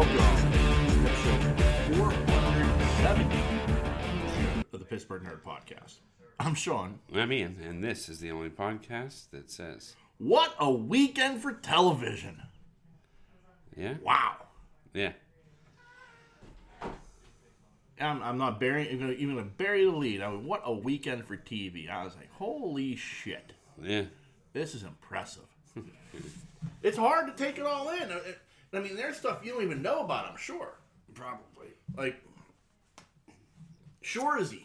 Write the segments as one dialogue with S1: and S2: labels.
S1: Welcome to episode 470 of the Pittsburgh Nerd Podcast. I'm Sean.
S2: I'm Ian, and this is the only podcast that says,
S1: What a weekend for television.
S2: yeah?
S1: Wow.
S2: Yeah.
S1: I'm not even going to bury the lead. I mean, what a weekend for TV. I was like, holy shit.
S2: Yeah.
S1: This is impressive. It's hard to take it all in. I mean, there's stuff you don't even know about, I'm sure.
S2: Probably.
S1: Like, Shorzy.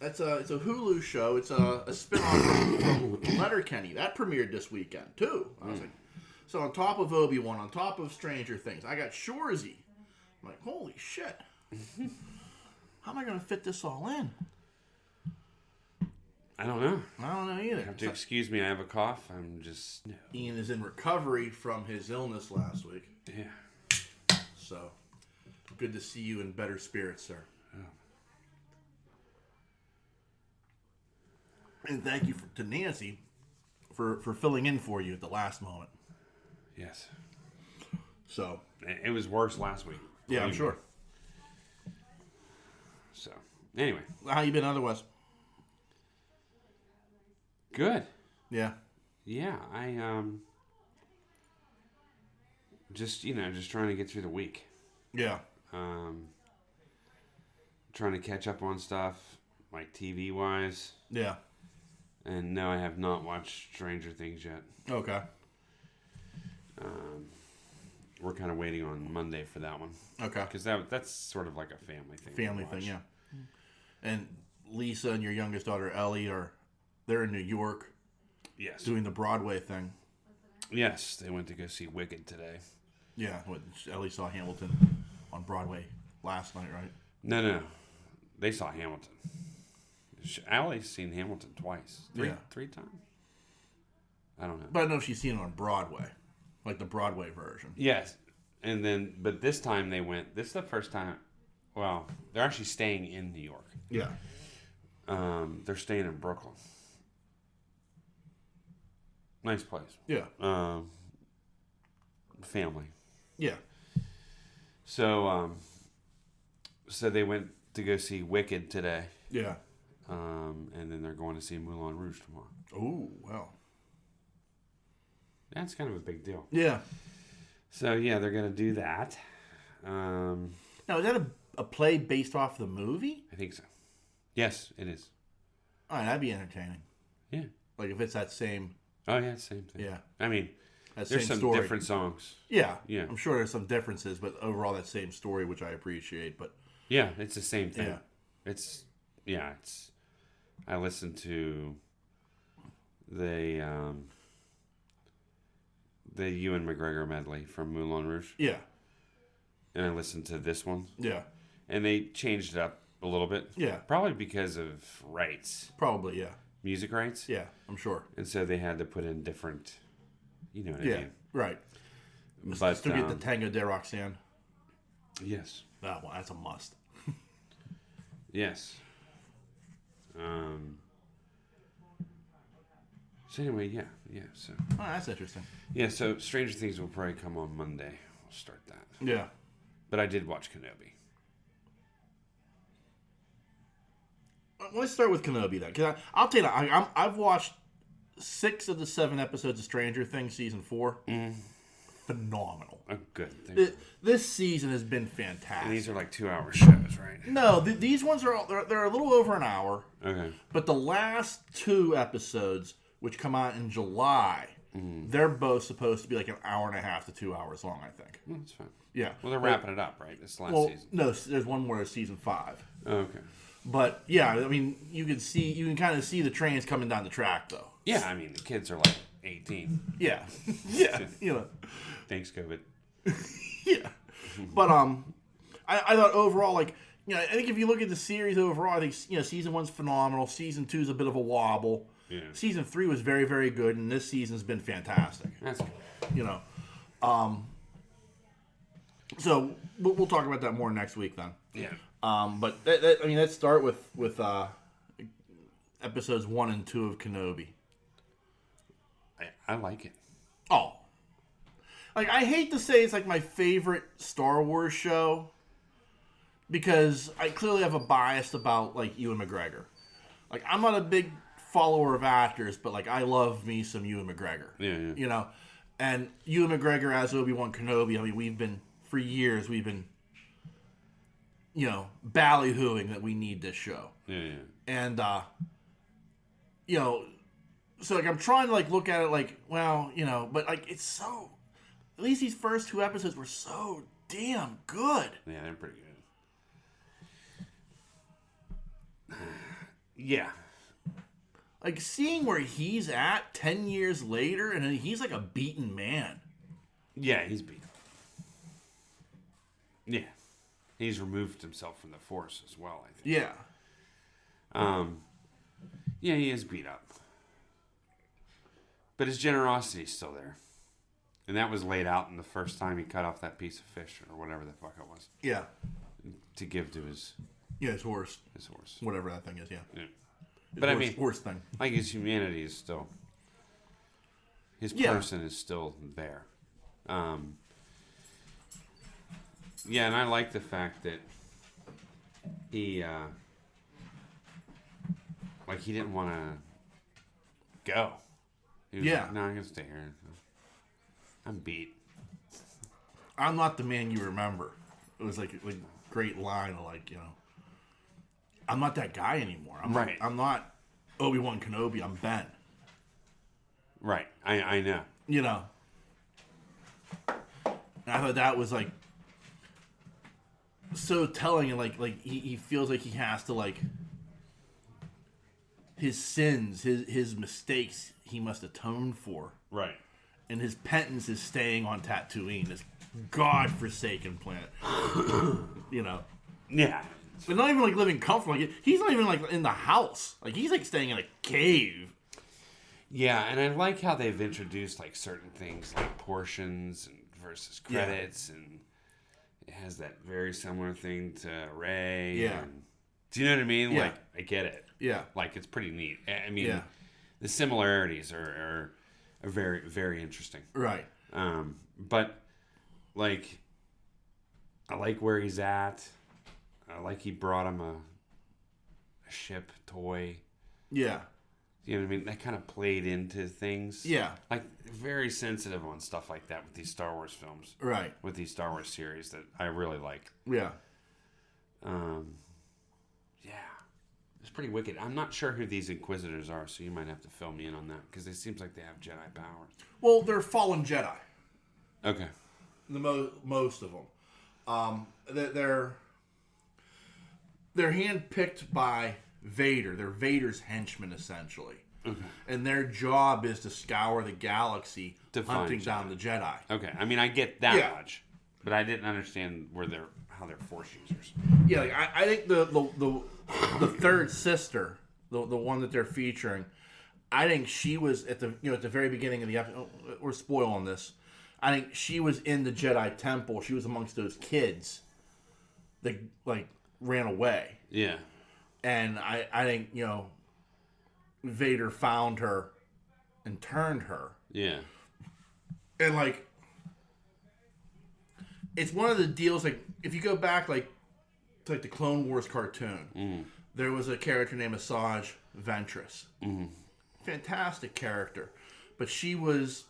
S1: It's a Hulu show. It's a spin-off from Letterkenny. That premiered this weekend, too. I was like, so on top of Obi Wan, on top of Stranger Things, I got Shorzy. I'm like, holy shit. How am I going to fit this all in?
S2: I don't know.
S1: I don't know either.
S2: You have to excuse me, I have a cough. I'm just... No.
S1: Ian is in recovery from his illness last week.
S2: Yeah.
S1: So, good to see you in better spirits, sir.
S2: Oh.
S1: And thank you to Nancy for filling in for you at the last moment.
S2: Yes.
S1: So,
S2: It was worse last week.
S1: yeah, I'm sure.
S2: So, anyway.
S1: How you been otherwise?
S2: Good.
S1: Yeah.
S2: Yeah, I, just trying to get through the week.
S1: Yeah.
S2: Trying to catch up on stuff, like TV-wise.
S1: Yeah.
S2: And no, I have not watched Stranger Things yet.
S1: Okay.
S2: We're kind of waiting on Monday for that one.
S1: Okay.
S2: Because that's sort of like a family thing.
S1: Family thing, yeah. And Lisa and your youngest daughter, Ellie, they're in New York.
S2: Yes.
S1: Doing the Broadway thing.
S2: Yes, they went to go see Wicked today.
S1: Yeah. Ellie saw Hamilton on Broadway last night, right?
S2: No. They saw Hamilton. Allie's seen Hamilton twice. Three times? I don't know.
S1: But I know she's seen it on Broadway. Like the Broadway version.
S2: Yes. And then, but this time they went, this is the first time, well, they're actually staying in New York.
S1: Yeah.
S2: They're staying in Brooklyn. Nice place.
S1: Yeah.
S2: Family.
S1: Yeah.
S2: So they went to go see Wicked today.
S1: Yeah.
S2: And then they're going to see Moulin Rouge tomorrow.
S1: Oh, wow.
S2: That's kind of a big deal.
S1: Yeah.
S2: So, yeah, they're going to do that.
S1: Now, is that a play based off the movie?
S2: I think so. Yes, it is.
S1: All right, that'd be entertaining.
S2: Yeah.
S1: Like if it's that same...
S2: Oh, yeah, same thing.
S1: Yeah.
S2: I mean,
S1: that
S2: there's
S1: same
S2: some
S1: story.
S2: different songs.
S1: Yeah.
S2: Yeah.
S1: I'm sure there's some differences, but overall that same story, which I appreciate. But
S2: Yeah, it's the same thing.
S1: Yeah.
S2: I listened to the Ewan McGregor medley from Moulin Rouge.
S1: Yeah.
S2: And I listened to this one.
S1: Yeah.
S2: And they changed it up a little bit.
S1: Yeah.
S2: Probably because of rights.
S1: Probably, yeah.
S2: Music rights.
S1: Yeah, I'm sure.
S2: And so they had to put in different, you know what I
S1: Yeah,
S2: mean?
S1: right.
S2: But
S1: Still get the Tango de Roxanne.
S2: yes.
S1: That one, that's a must.
S2: Yes. So anyway, yeah. So
S1: Oh, that's interesting.
S2: yeah. So Stranger Things will probably come on Monday. We'll start that.
S1: Yeah.
S2: But I did watch Kenobi.
S1: Let's start with Kenobi then, because I'll tell you, I've watched 6 of the 7 episodes of Stranger Things season 4. Phenomenal.
S2: Oh, good.
S1: This season has been fantastic.
S2: And these are like 2-hour shows, right?
S1: No, these ones they're a little over an hour.
S2: Okay.
S1: But the last 2 episodes, which come out in July, they're both supposed to be like an hour and a half to 2 hours long, I think.
S2: Well, that's fine.
S1: Yeah.
S2: Well, they're wrapping it up, right? This last season.
S1: No, there's one more season 5.
S2: Oh, okay.
S1: But yeah, I mean, you can kind of see the trains coming down the track, though.
S2: Yeah, I mean, the kids are like 18.
S1: Yeah, yeah,
S2: Thanks, COVID.
S1: Yeah, but I thought overall, like, I think if you look at the series overall, I think season 1's phenomenal. Season 2's a bit of a wobble.
S2: Yeah.
S1: Season 3 was very, very good, and this season's been fantastic.
S2: That's good.
S1: So we'll talk about that more next week then.
S2: Yeah.
S1: But let's start with episodes 1 and 2 of Kenobi.
S2: I like it.
S1: Oh, like, I hate to say it's like my favorite Star Wars show because I clearly have a bias about like Ewan McGregor. Like, I'm not a big follower of actors, but like I love me some Ewan McGregor.
S2: Yeah.
S1: You know, and Ewan McGregor as Obi Wan Kenobi. I mean, we've been ballyhooing that we need this show.
S2: Yeah.
S1: And so like I'm trying to like look at it like, well, but like it's so. At least these first 2 episodes were so damn good.
S2: Yeah, they're pretty good. Yeah.
S1: Like, seeing where he's at 10 years later, and he's like a beaten man.
S2: Yeah, he's beat. Yeah. He's removed himself from the Force as well, I think.
S1: Yeah.
S2: Yeah, he is beat up. But his generosity is still there. And that was laid out in the first time he cut off that piece of fish, or whatever the fuck it was.
S1: Yeah.
S2: To give to his
S1: horse.
S2: His horse.
S1: Whatever that thing is, yeah.
S2: But I mean,
S1: horse thing.
S2: Like his humanity is still, his person is still there. Yeah, and I like the fact that he, he didn't want to go. He was like, no, I'm gonna stay here. I'm beat.
S1: I'm not the man you remember. It was like a great line of like, I'm not that guy anymore. I'm not Obi Wan Kenobi. I'm Ben.
S2: Right. I know.
S1: And I thought that was like so telling, and like he feels like he has to like his sins, his mistakes, he must atone for.
S2: Right.
S1: And his penance is staying on Tatooine, this godforsaken planet.
S2: Yeah.
S1: But not even like living comfortably. Like, he's not even like in the house. Like, he's like staying in a cave.
S2: Yeah, and I like how they've introduced like certain things like portions and versus credits, and it has that very similar thing to Rey.
S1: Yeah.
S2: And, do you know what I mean?
S1: Yeah.
S2: Like, I get it.
S1: Yeah.
S2: Like, it's pretty neat. I mean, the similarities are very, very interesting.
S1: Right.
S2: But like, I like where he's at. I like he brought him a ship toy.
S1: Yeah.
S2: You know what I mean? That kind of played into things.
S1: Yeah.
S2: Like, very sensitive on stuff like that with these Star Wars films.
S1: Right.
S2: With these Star Wars series that I really like.
S1: Yeah.
S2: Yeah. It's pretty wicked. I'm not sure who these Inquisitors are, so you might have to fill me in on that, because it seems like they have Jedi powers.
S1: Well, they're fallen Jedi.
S2: Okay.
S1: Most of them. They're handpicked by Vader. They're Vader's henchmen, essentially.
S2: Okay.
S1: And their job is to scour the galaxy, hunting down the Jedi.
S2: Okay. I mean, I get that much, but I didn't understand how they're Force users.
S1: Yeah, like I think the third sister, the one that they're featuring, I think she was at the very beginning of the episode. We're spoiling this. I think she was in the Jedi Temple. She was amongst those kids that like ran away.
S2: Yeah.
S1: And I think Vader found her and turned her.
S2: Yeah.
S1: And like, it's one of the deals. Like, if you go back to like the Clone Wars cartoon, there was a character named Asajj Ventress. Fantastic character, but she was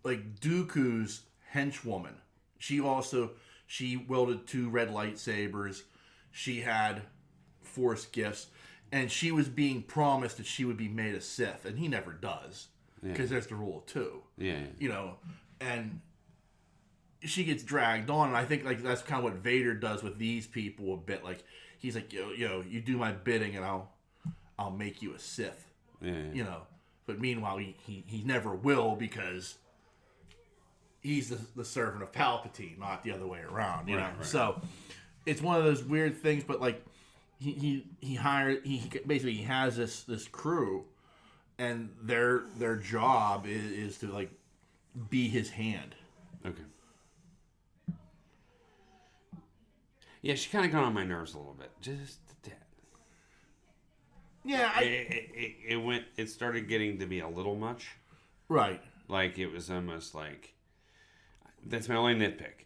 S1: like Dooku's henchwoman. She wielded 2 red lightsabers. She had Force gifts, and she was being promised that she would be made a Sith, and he never does, because there's the rule of 2.
S2: Yeah.
S1: And she gets dragged on, and I think like that's kind of what Vader does with these people a bit. Like, he's like, you do my bidding, and I'll make you a Sith.
S2: Yeah.
S1: But meanwhile, he never will, because he's the servant of Palpatine, not the other way around. You know, right. So it's one of those weird things. But like, he basically has this crew, and their job is to like be his hand.
S2: Okay. Yeah, she kind of got on my nerves a little bit, just a tad.
S1: Yeah,
S2: it started getting to be a little much.
S1: Right.
S2: Like, it was almost like, That's my only nitpick.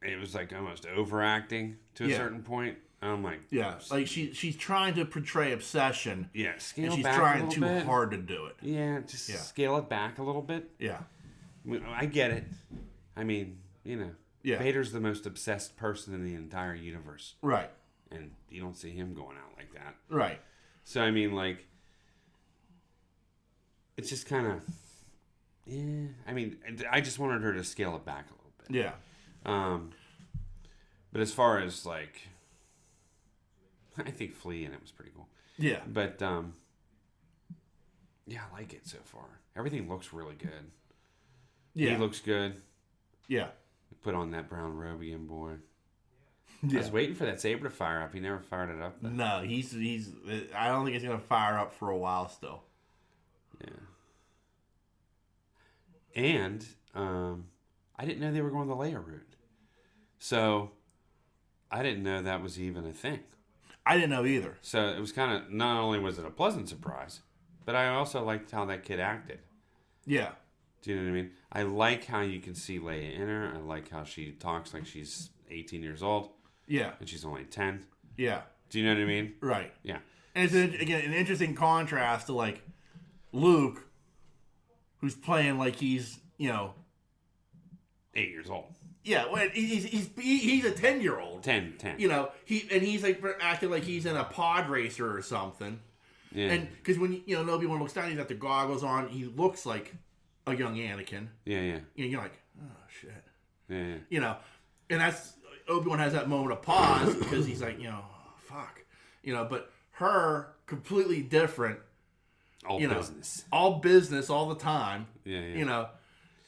S2: It was like almost overacting to a certain point. I'm like,
S1: yeah, like she's trying to portray obsession.
S2: Yeah, scale
S1: and she's
S2: back
S1: trying
S2: a
S1: too
S2: little bit.
S1: hard to do it.
S2: Yeah, just scale it back a little bit.
S1: Yeah,
S2: I get it. I mean,
S1: Yeah.
S2: Vader's the most obsessed person in the entire universe.
S1: Right.
S2: And you don't see him going out like that.
S1: Right.
S2: So, I mean, like, it's just kind of, I mean, I just wanted her to scale it back a little bit.
S1: Yeah.
S2: But as far as, like, I think Flea in it was pretty cool.
S1: Yeah.
S2: But, yeah, I like it so far. Everything looks really good.
S1: Yeah.
S2: He looks good.
S1: Yeah.
S2: Put on that brown robe again, boy.
S1: Yeah.
S2: I was waiting for that saber to fire up. He never fired it up, though.
S1: No, he's. I don't think he's gonna fire up for a while still.
S2: Yeah. And I didn't know they were going the Leia route, so I didn't know that was even a thing.
S1: I didn't know either.
S2: So it was kind of, not only was it a pleasant surprise, but I also liked how that kid acted.
S1: Yeah.
S2: Do you know what I mean? I like how you can see Leia in her. I like how she talks like she's 18 years old.
S1: Yeah.
S2: And she's only 10.
S1: Yeah.
S2: Do you know what I mean?
S1: Right.
S2: Yeah.
S1: And it's, again, an interesting contrast to, like, Luke, who's playing like he's,
S2: 8 years old.
S1: Yeah, well, he's a 10-year-old.
S2: 10.
S1: He's like acting like he's in a pod racer or something.
S2: Yeah.
S1: And because when Obi Wan looks down, he's got the goggles on. He looks like a young Anakin.
S2: Yeah.
S1: You're like, oh shit.
S2: Yeah.
S1: And that's Obi Wan has that moment of pause because he's like, fuck. But her completely different.
S2: All business.
S1: All business all the time.
S2: Yeah.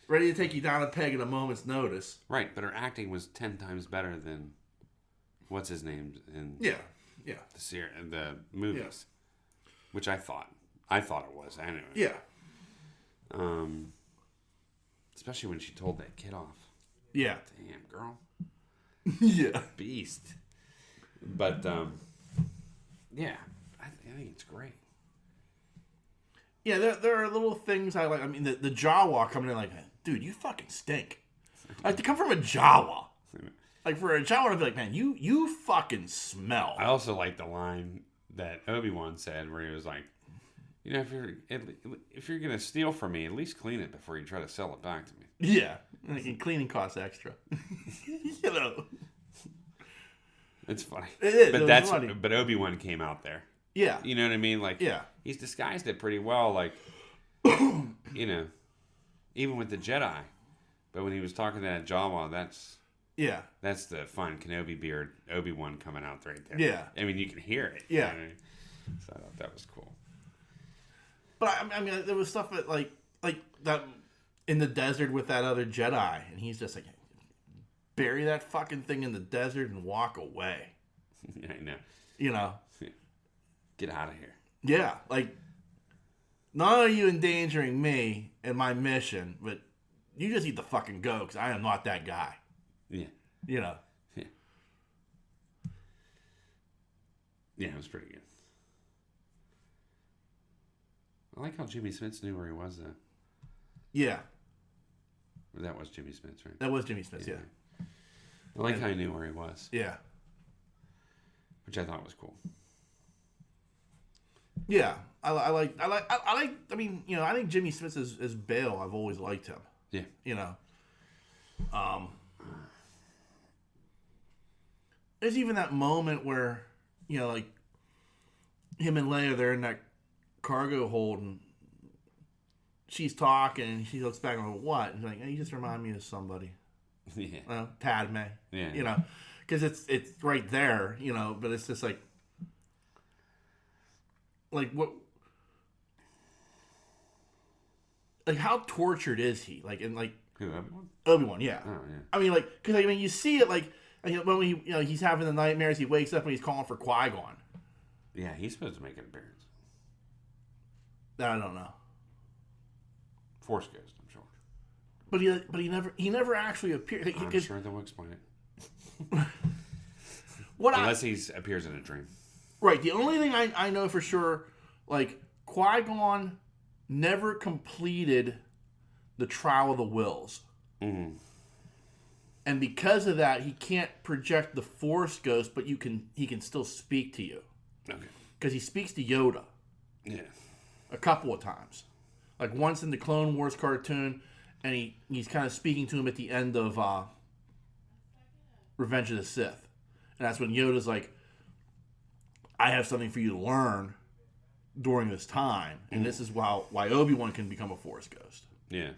S1: Ready to take you down a peg at a moment's notice.
S2: Right, but her acting was 10 times better than what's his name in the movies, which I thought it was anyway.
S1: Yeah.
S2: Especially when she told that kid off.
S1: Yeah.
S2: Damn, girl.
S1: Yeah.
S2: Beast. But yeah, I think it's great.
S1: Yeah, there are little things I like. I mean, the Jawa coming in like, dude, you fucking stink. Like, to come from a Jawa. Like, for a Jawa to be like, man, you fucking smell.
S2: I also like the line that Obi-Wan said where he was like, if you're going to steal from me, at least clean it before you try to sell it back to me.
S1: Yeah. Like, cleaning costs extra.
S2: It's funny.
S1: It is.
S2: But
S1: funny.
S2: But Obi-Wan came out there.
S1: Yeah.
S2: You know what I mean? Like, he's disguised it pretty well. Like, even with the Jedi. But when he was talking to that Jawa, that's the fun Kenobi beard Obi-Wan coming out right there.
S1: Yeah.
S2: I mean, you can hear it.
S1: Yeah.
S2: You know? So I thought that was cool.
S1: But I mean, there was stuff that like that in the desert with that other Jedi, and he's just like, bury that fucking thing in the desert and walk away.
S2: I know. Get out of here.
S1: Yeah, like, not only are you endangering me and my mission, but you just need to fucking go because I am not that guy.
S2: Yeah.
S1: Yeah.
S2: Yeah, it was pretty good. I like how Jimmy Smits knew where he was, though.
S1: Yeah.
S2: That was Jimmy Smits, right?
S1: That was Jimmy Smits, yeah.
S2: I like how he knew where he was.
S1: Yeah.
S2: Which I thought was cool.
S1: Yeah. I think Jimmy Smits as Bale, I've always liked him.
S2: Yeah.
S1: There's even that moment where, like, him and Leia, they're in that cargo hold and she's talking and she looks back and goes, what? And she's like, you just remind me of somebody.
S2: Yeah.
S1: Padme.
S2: Yeah.
S1: Because it's right there, but it's just like what, like, how tortured is he? Like, and like,
S2: who, Obi-Wan?
S1: Obi-Wan, yeah.
S2: Oh, yeah.
S1: I mean, like, because you see it, like, when he's having the nightmares, he wakes up and he's calling for Qui-Gon.
S2: Yeah, he's supposed to make an appearance.
S1: I don't know.
S2: Force Ghost, I'm sure.
S1: But he never actually appeared.
S2: I'm sure they'll explain it. Unless he appears in a dream.
S1: Right. The only thing I know for sure, like, Qui-Gon never completed the Trial of the Wills.
S2: Mm.
S1: And because of that, he can't project the Force ghost, but he can still speak to you.
S2: Okay.
S1: Because he speaks to Yoda.
S2: Yeah.
S1: A couple of times. Like once in the Clone Wars cartoon, and he's kind of speaking to him at the end of Revenge of the Sith. And that's when Yoda's like, I have something for you to learn during this time. And this is why Obi-Wan can become a Force ghost.
S2: Yeah.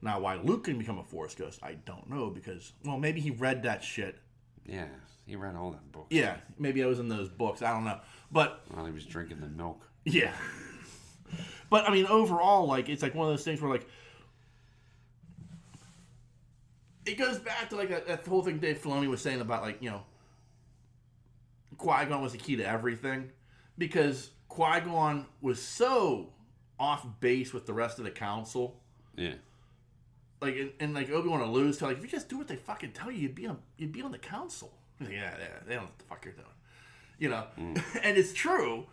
S1: Now, why Luke can become a Force ghost, I don't know. Because, well, maybe he read that shit.
S2: Yeah, he read all that books.
S1: Yeah, maybe I was in those books. I don't know. But
S2: While he was drinking the milk.
S1: yeah. But, I mean, overall, like, it's like one of those things where, like, it goes back to, like, that whole thing Dave Filoni was saying about, like, you know, Qui-Gon was the key to everything. Because Qui-Gon was so off base with the rest of the council.
S2: Yeah.
S1: Like, and like, Obi-Wan alludes to, like, if you just do what they fucking tell you, you'd be on the council. Like, yeah, they don't know what the fuck you're doing. You know? And it's true.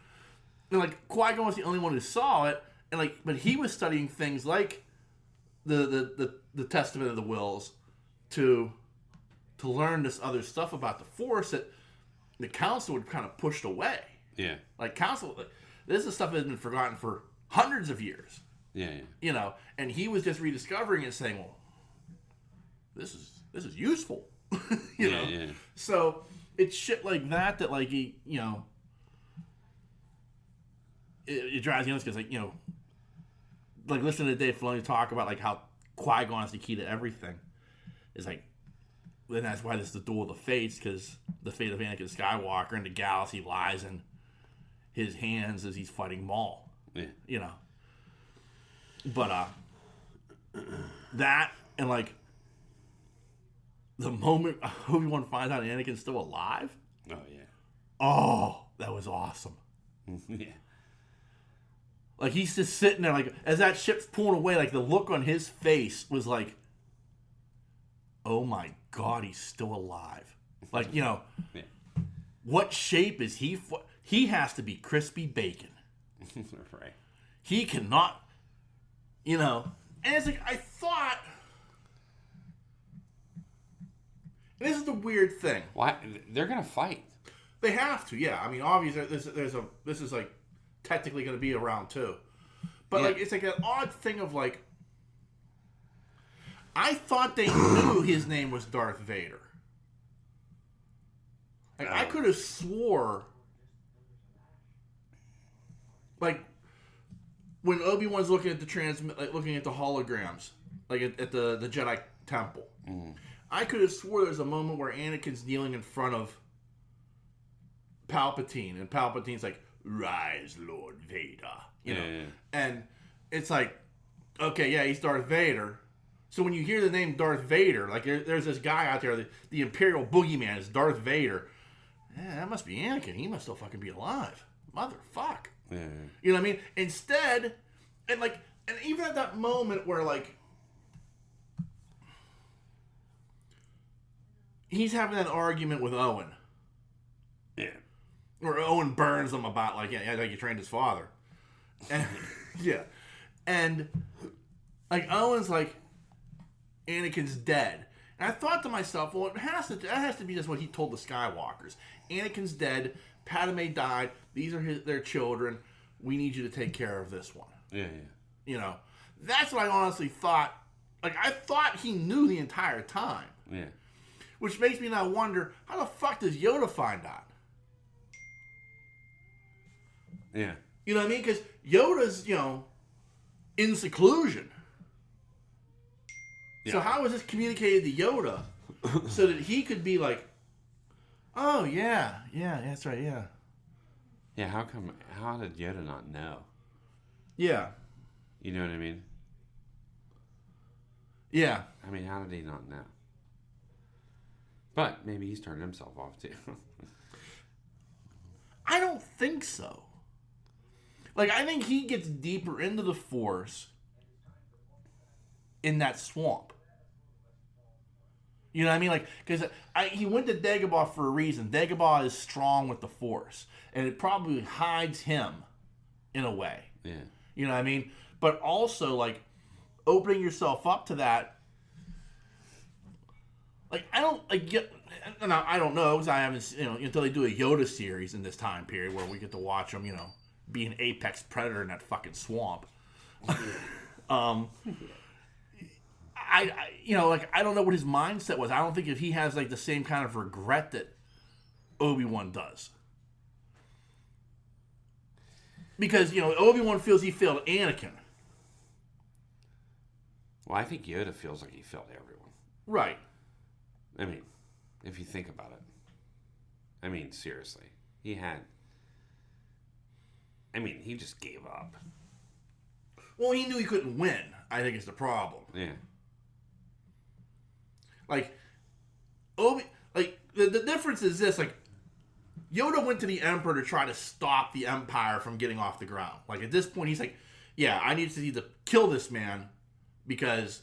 S1: And, like, Qui-Gon was the only one who saw it. And, like, but he was studying things like the Testament of the Wills to learn this other stuff about the Force that the Council would kind of pushed away.
S2: Yeah.
S1: Like, Council, this is stuff that has been forgotten for hundreds of years.
S2: Yeah, yeah.
S1: You know, and he was just rediscovering it and saying, well, this is useful. you know?
S2: Yeah.
S1: So, it's shit like that, like, he, you know, it drives me nuts because, like, you know, like, listening to Dave Filoni talk about, like, how Qui-Gon is the key to everything. It's like, then that's why this is the duel of the fates, because the fate of Anakin Skywalker and the galaxy lies in his hands as he's fighting Maul.
S2: Yeah.
S1: You know. But, that, and, like, the moment Obi-Wan finds out Anakin's still alive.
S2: Oh, yeah.
S1: Oh, that was awesome.
S2: Yeah.
S1: Like, he's just sitting there, like, as that ship's pulling away, like, the look on his face was like, oh my God, he's still alive. Like, you know,
S2: Yeah.
S1: what shape is he? He has to be crispy bacon.
S2: Right.
S1: He cannot, you know. And it's like, I thought, and this is the weird thing.
S2: Why? They're going to fight.
S1: They have to, yeah. I mean, obviously, this is like technically going to be a round 2, but
S2: Yeah.
S1: like it's like an odd thing of like, I thought they knew his name was Darth Vader. Like I could have swore, like when Obi-Wan's looking at the looking at the holograms, like at the Jedi Temple, I could have swore there's a moment where Anakin's kneeling in front of Palpatine, and Palpatine's like, "Rise, Lord Vader," you know,
S2: Yeah.
S1: and it's like, okay, yeah, he's Darth Vader. So when you hear the name Darth Vader, like there's this guy out there, the Imperial Boogeyman is Darth Vader. Yeah, that must be Anakin. He must still fucking be alive, motherfuck.
S2: Yeah.
S1: You know what I mean? Instead, and even at that moment where like he's having that argument with Owen.
S2: Yeah.
S1: Or Owen burns him about, like, yeah, like you trained his father. And, yeah. And, like, Owen's like, Anakin's dead. And I thought to myself, well, that has to be just what he told the Skywalkers. Anakin's dead. Padme died. These are their children. We need you to take care of this one.
S2: Yeah.
S1: You know? That's what I honestly thought. Like, I thought he knew the entire time.
S2: Yeah.
S1: Which makes me now wonder, how the fuck does Yoda find out?
S2: Yeah.
S1: You know what I mean? Because Yoda's, you know, in seclusion.
S2: Yeah.
S1: So how was this communicated to Yoda so that he could be like, oh, yeah, that's right, yeah.
S2: Yeah, how did Yoda not know?
S1: Yeah.
S2: You know what I mean?
S1: Yeah.
S2: I mean, how did he not know? But maybe he's turned himself off too.
S1: I don't think so. Like, I think he gets deeper into the Force in that swamp. You know what I mean? Like, because he went to Dagobah for a reason. Dagobah is strong with the Force. And it probably hides him in a way.
S2: Yeah.
S1: You know what I mean? But also, like, opening yourself up to that, Like, I don't, like, get, and I don't know, because I haven't, until they do a Yoda series in this time period where we get to watch him, be an apex predator in that fucking swamp. I don't know what his mindset was. I don't think if he has, like, the same kind of regret that Obi-Wan does. Because, Obi-Wan feels he failed Anakin.
S2: Well, I think Yoda feels like he failed everyone.
S1: Right.
S2: I mean, if you think about it. I mean, seriously. He just gave up.
S1: Well, he knew he couldn't win, I think is the problem.
S2: Yeah.
S1: Like, the difference is this, like, Yoda went to the Emperor to try to stop the Empire from getting off the ground. Like, at this point, he's like, yeah, I need to either kill this man because,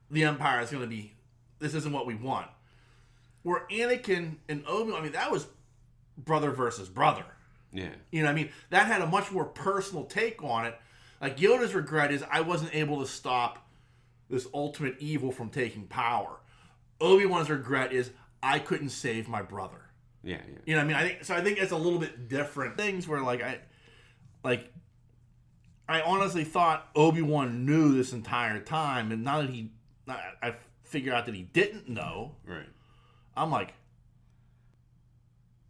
S1: the Empire is going to be, this isn't what we want. Where Anakin and Obi-Wan, that was brother versus brother.
S2: Yeah.
S1: You know what I mean? That had a much more personal take on it. Like, Yoda's regret is, I wasn't able to stop this ultimate evil from taking power. Obi-Wan's regret is, I couldn't save my brother.
S2: Yeah.
S1: You know what I mean? I think it's a little bit different. Things where, I honestly thought Obi-Wan knew this entire time, and now that I figure out that he didn't know.
S2: Right.
S1: I'm like,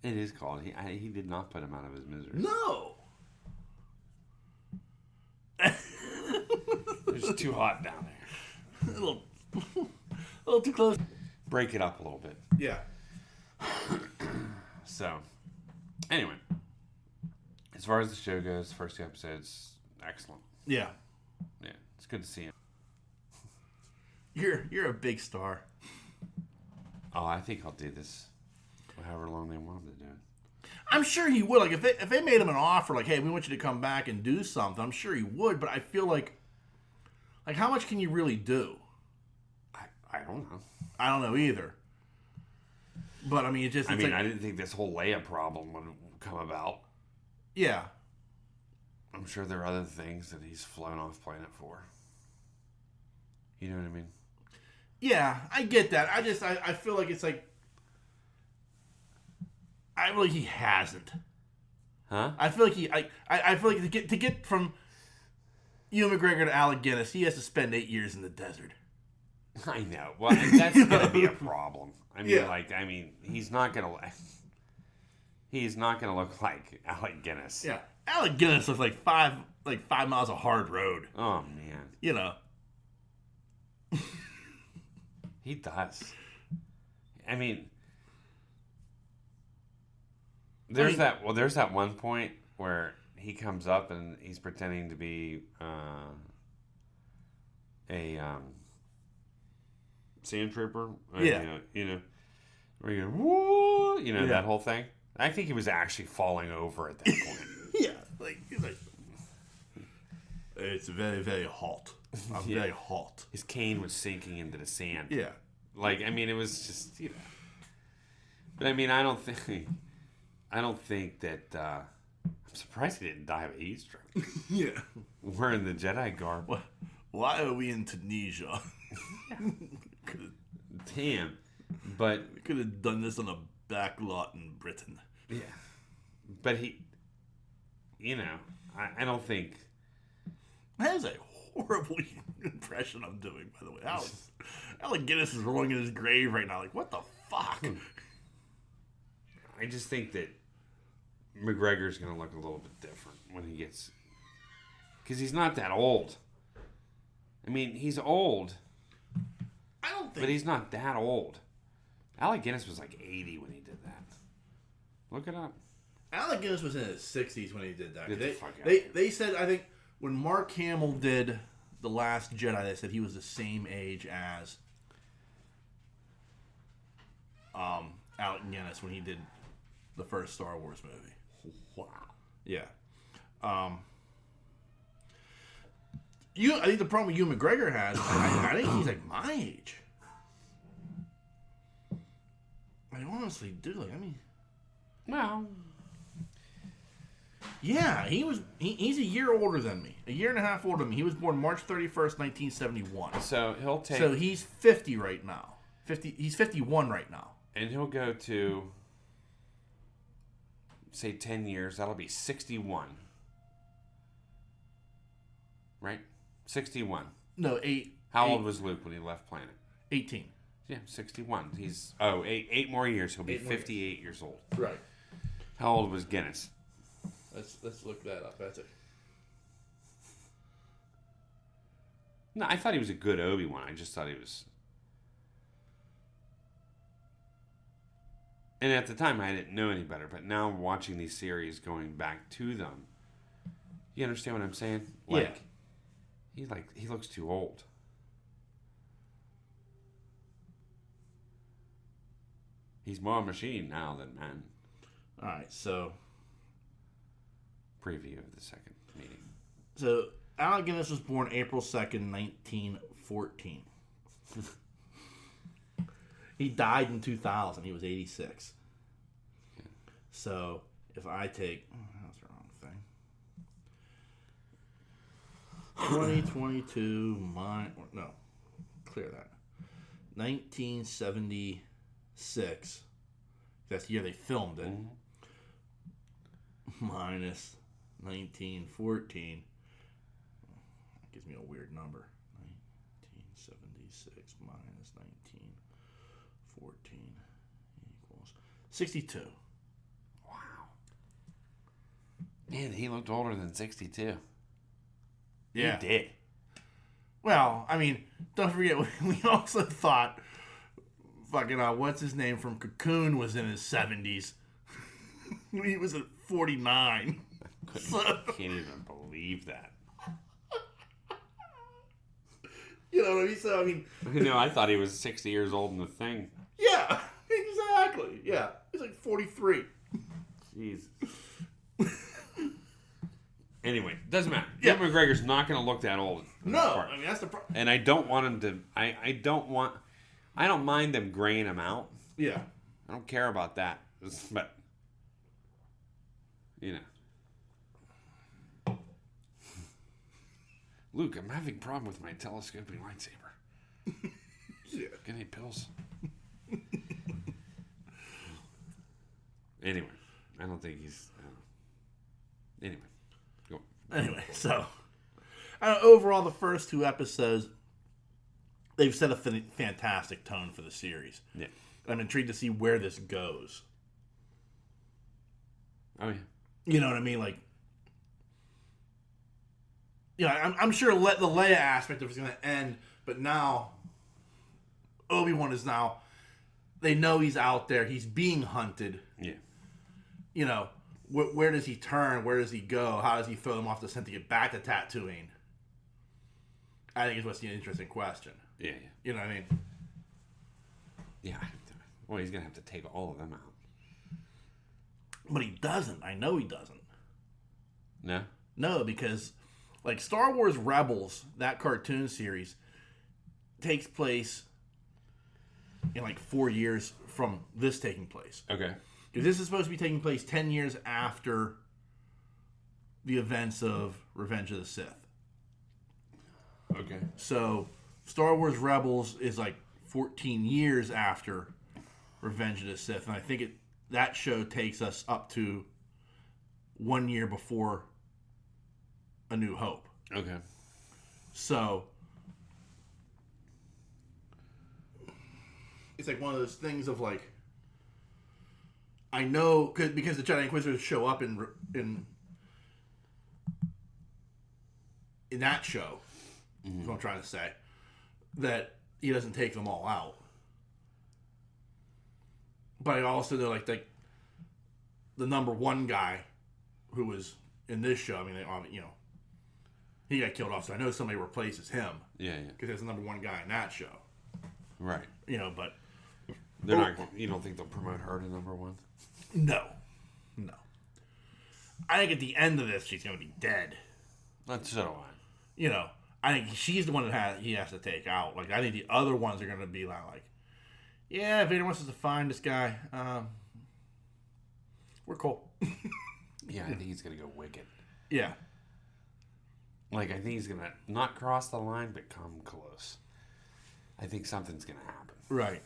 S2: it is called. He did not put him out of his misery.
S1: No.
S2: It's too hot down there.
S1: a little too close.
S2: Break it up a little bit.
S1: Yeah.
S2: So, anyway, as far as the show goes, the first 2 episodes, excellent.
S1: Yeah.
S2: Yeah, it's good to see him.
S1: You're a big star.
S2: Oh, I think I'll do this however long they want him to do it.
S1: I'm sure he would. Like, if they made him an offer, like, hey, we want you to come back and do something, I'm sure he would. But I feel like how much can you really do?
S2: I don't know.
S1: I don't know either. But I mean, I
S2: didn't think this whole Leia problem would come about.
S1: Yeah.
S2: I'm sure there are other things that he's flown off planet for. You know what I mean?
S1: Yeah, I get that. I feel like it's like, I feel like he hasn't.
S2: Huh?
S1: I feel like I feel like to get from Ewan McGregor to Alec Guinness, he has to spend 8 years in the desert.
S2: I know. Well, that's going to be a problem.
S1: Yeah.
S2: He's not going to look like Alec Guinness.
S1: Yeah. Alec Guinness looks like 5 miles of hard road.
S2: Oh, man. He does. There's that one point where he comes up and he's pretending to be a sand trooper.
S1: Yeah.
S2: Where you go, whoa,
S1: Yeah.
S2: that whole thing. I think he was actually falling over at that point.
S1: Yeah. He's like, it's very, very hot. I'm very hot.
S2: His cane was sinking into the sand.
S1: Yeah.
S2: It was just, But I don't think that. I'm surprised he didn't die of a heat stroke.
S1: Yeah.
S2: Wearing the Jedi garb.
S1: Why are we in Tunisia?
S2: Damn. But
S1: we could have done this on a back lot in Britain.
S2: Yeah. But he, I don't think.
S1: That is a horrible impression I'm doing, by the way. Alec Guinness is rolling in his grave right now. Like, what the fuck?
S2: I just think that McGregor's going to look a little bit different when he gets... Because he's not that old. He's old.
S1: I don't think...
S2: But he's not that old. Alec Guinness was like 80 when he did that. Look it up.
S1: Alec Guinness was in his 60s when he did that.
S2: Get the fuck out.
S1: They said, I think, when Mark Hamill did The Last Jedi, they said he was the same age as Alec Guinness when he did the first Star Wars movie.
S2: Wow.
S1: Yeah. I think the problem Ewan McGregor has, I think he's like my age. I honestly do.
S2: Well,
S1: Yeah, he's a year older than me. A year and a half older than me. He was born March 31st, 1971.
S2: So he'll take.
S1: So he's 50 right now. He's 51 right now.
S2: And he'll go to, say, 10 years. That'll be 61. Right? 61.
S1: No, 8.
S2: How old was Luke when he left planet?
S1: 18.
S2: Yeah, 61. He's eight more years. He'll be 58 years old.
S1: Right.
S2: How old was Guinness?
S1: Let's look that up. That's it.
S2: No, I thought he was a good Obi-Wan. I just thought he was. And at the time, I didn't know any better. But now, watching these series, going back to them, you understand what I'm saying?
S1: Yeah.
S2: He looks too old. He's more machine now than man.
S1: All right, so
S2: Preview of the second meeting.
S1: So Alec Guinness was born April 2nd, 1914. He died in 2000. He was 86.
S2: Yeah.
S1: So if I take... Oh, that's the wrong thing. 2022 no, clear that. 1976. That's the year they filmed it.
S2: Mm-hmm.
S1: Minus 1914. Gives me a weird number. 1976 minus 1914 equals 62.
S2: Wow. Man, he looked older than 62.
S1: Yeah.
S2: He did.
S1: Well, I mean, don't forget, we also thought fucking, what's his name from Cocoon was in his 70s. He was at 49.
S2: I can't even believe that.
S1: You know what I mean? So, I mean...
S2: I thought he was 60 years old in the thing.
S1: Yeah, exactly. Yeah, he's like 43.
S2: Jeez. Anyway, doesn't matter.
S1: Yeah.
S2: Ewan McGregor's not going to look that old.
S1: No, I mean, that's the problem.
S2: And I don't want him to... I don't mind them graying him out.
S1: Yeah.
S2: I don't care about that. But... Luke, I'm having a problem with my telescoping lightsaber.
S1: Yeah.
S2: Get any pills? Anyway, I don't think he's... Anyway, go.
S1: Anyway, so... overall, the first 2 episodes, they've set a fantastic tone for the series.
S2: Yeah.
S1: I'm intrigued to see where this goes.
S2: Oh, yeah.
S1: You know what I mean? Like... I'm sure the Leia aspect of it's going to end, but now Obi-Wan is now... They know he's out there. He's being hunted.
S2: Yeah.
S1: Where does he turn? Where does he go? How does he throw them off the scent to get back to Tatooine? I think is what's the interesting question.
S2: Yeah.
S1: You know what I mean?
S2: Yeah. Well, he's going to have to take all of them out.
S1: But he doesn't. I know he doesn't.
S2: No?
S1: No, because... Like, Star Wars Rebels, that cartoon series, takes place in, 4 years from this taking place.
S2: Okay.
S1: Because this is supposed to be taking place 10 years after the events of Revenge of the Sith.
S2: Okay.
S1: So, Star Wars Rebels is, 14 years after Revenge of the Sith. And I think that show takes us up to 1 year before A New Hope.
S2: Okay.
S1: So it's one of those things of I know because the Jedi Inquisitors show up in that show. Mm-hmm. Is what I'm trying to say, that he doesn't take them all out. But I also know the number one guy who was in this show. I mean, he got killed off, so I know somebody replaces him.
S2: Yeah.
S1: Because there's the number one guy in that show.
S2: Right.
S1: But...
S2: They're not... You don't think they'll promote her to number one?
S1: No. I think at the end of this, she's going to be dead.
S2: That's so I.
S1: I think she's the one that he has to take out. I think the other ones are going to be yeah, Vader wants us to find this guy. We're cool.
S2: Yeah, I think he's gonna go wicked.
S1: Yeah.
S2: Like, I think he's gonna not cross the line, but come close. I think something's gonna happen.
S1: Right.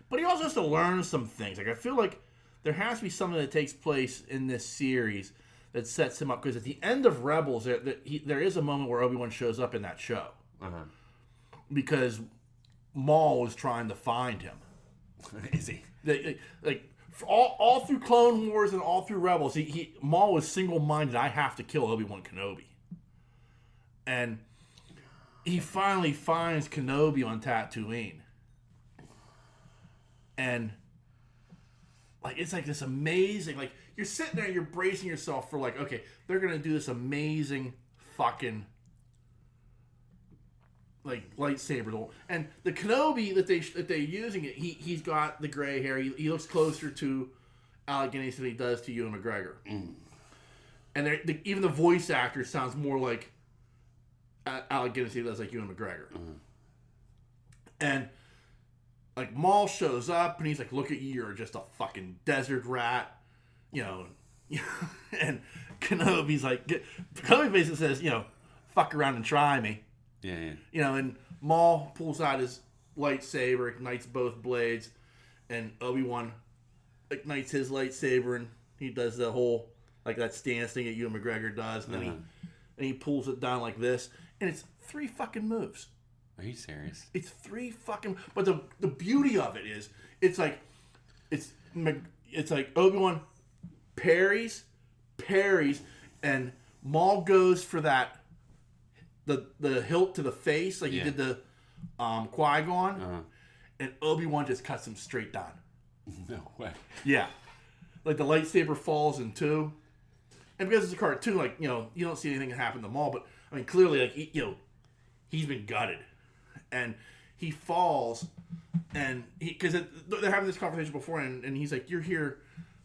S1: But he also has to learn some things. Like, I feel like there has to be something that takes place in this series that sets him up. Because at the end of Rebels, there is a moment where Obi-Wan shows up in that show.
S2: Uh-huh.
S1: Because Maul was trying to find him.
S2: Is he?
S1: Like all through Clone Wars and all through Rebels, Maul was single-minded. I have to kill Obi Wan Kenobi, and he finally finds Kenobi on Tatooine, and like it's like this amazing. Like you're sitting there, and you're bracing yourself for like, okay, they're gonna do this amazing fucking. Like lightsaber, and the Kenobi that they're using it, he's got the gray hair. He looks closer to Alec Guinness than he does to Ewan McGregor. And even the voice actor sounds more like Alec Guinness than he does like Ewan McGregor. And like Maul shows up and he's like, "Look at you, you're just a fucking desert rat," you know. And Kenobi basically says, "Fuck around and try me."
S2: Yeah.
S1: And Maul pulls out his lightsaber, ignites both blades, and Obi-Wan ignites his lightsaber, and he does the whole, like, that stance thing that Ewan McGregor does, and then he pulls it down like this, and it's 3 fucking moves.
S2: Are you serious?
S1: It's 3 fucking... But the beauty of it is, it's like Obi-Wan parries, and Maul goes for that... The hilt to the face, like he did the Qui-Gon, and Obi-Wan just cuts him straight down.
S2: No way.
S1: Yeah. Like the lightsaber falls in 2. And because it's a cartoon, like, you don't see anything that happened to Maul, but, I mean, clearly, like, he's been gutted. And he falls, and because they're having this conversation before, and he's like, "You're here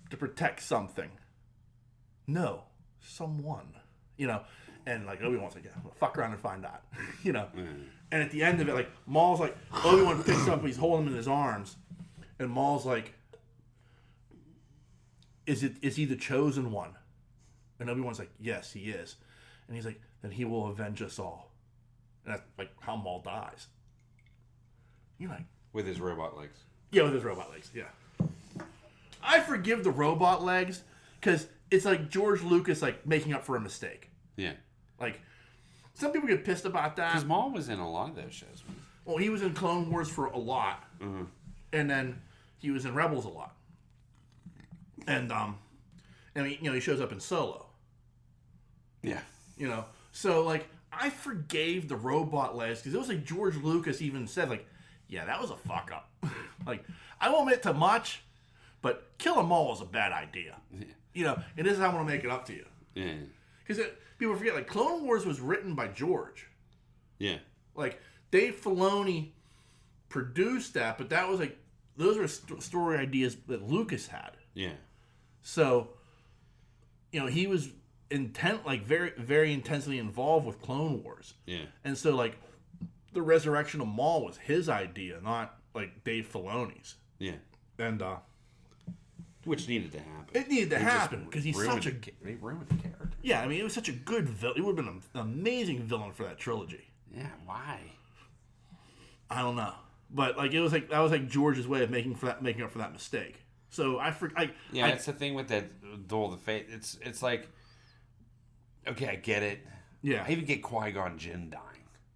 S1: to protect something." No, someone, And like Obi-Wan's like, "Yeah, well, fuck around and find out," And at the end of it, like Maul's like, Obi-Wan picks him up, he's holding him in his arms, and Maul's like, "Is he the chosen one?" And Obi-Wan's like, "Yes, he is." And he's like, "Then he will avenge us all." And that's like how Maul dies. You're like,
S2: with his robot legs.
S1: Yeah, with his robot legs. Yeah. I forgive the robot legs because it's like George Lucas like making up for a mistake.
S2: Yeah.
S1: Like, some people get pissed about that.
S2: Because Maul was in a lot of those shows.
S1: Well, he was in Clone Wars for a lot.
S2: Mm-hmm.
S1: And then he was in Rebels a lot. And, he shows up in Solo.
S2: Yeah.
S1: So, like, I forgave the robot legs because it was like George Lucas even said, like, yeah, that was a fuck up. Like, I won't admit to much, but killing Maul was a bad idea. Yeah. And this is how I'm going to make it up to you.
S2: Yeah.
S1: Because people forget, like, Clone Wars was written by George.
S2: Yeah.
S1: Like, Dave Filoni produced that, but that was, like, those were story ideas that Lucas had.
S2: Yeah.
S1: So, he was very, very intensely involved with Clone Wars.
S2: Yeah.
S1: And so, like, the resurrection of Maul was his idea, not, like, Dave Filoni's.
S2: Yeah.
S1: And,
S2: which needed to happen.
S1: It needed to happen because he's such a...
S2: He ruined the character.
S1: Yeah, I mean, it was such a good villain. It would have been an amazing villain for that trilogy.
S2: Yeah, why?
S1: I don't know. But, like, that was George's way of making up for that mistake. So,
S2: it's the thing with that Duel of the Fate. It's like, okay, I get it.
S1: Yeah.
S2: I even get Qui-Gon Jinn dying.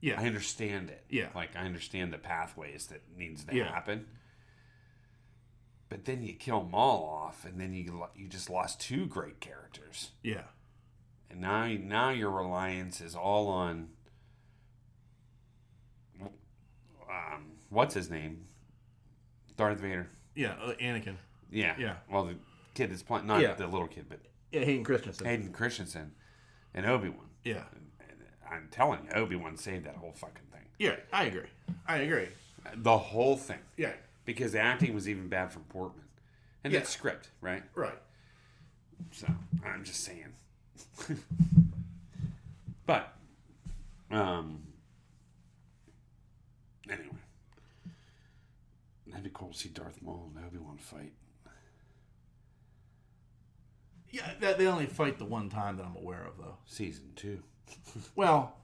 S1: Yeah.
S2: I understand it.
S1: Yeah.
S2: Like, I understand the pathways that needs to happen. But then you kill Maul off, and then you just lost 2 great characters.
S1: Yeah.
S2: And now your reliance is all on what's his name? Darth Vader.
S1: Yeah, Anakin.
S2: Yeah.
S1: Yeah.
S2: Well, the kid that's playing, not the little kid, but
S1: Hayden Christensen.
S2: Hayden Christensen and Obi-Wan.
S1: Yeah.
S2: And I'm telling you, Obi-Wan saved that whole fucking thing.
S1: Yeah, I agree.
S2: The whole thing.
S1: Yeah.
S2: Because the acting was even bad from Portman. And that's script, right?
S1: Right.
S2: So, I'm just saying. But, anyway. That'd be cool to see Darth Maul and Obi-Wan fight.
S1: Yeah, that they only fight the one time that I'm aware of, though.
S2: Season 2.
S1: Well,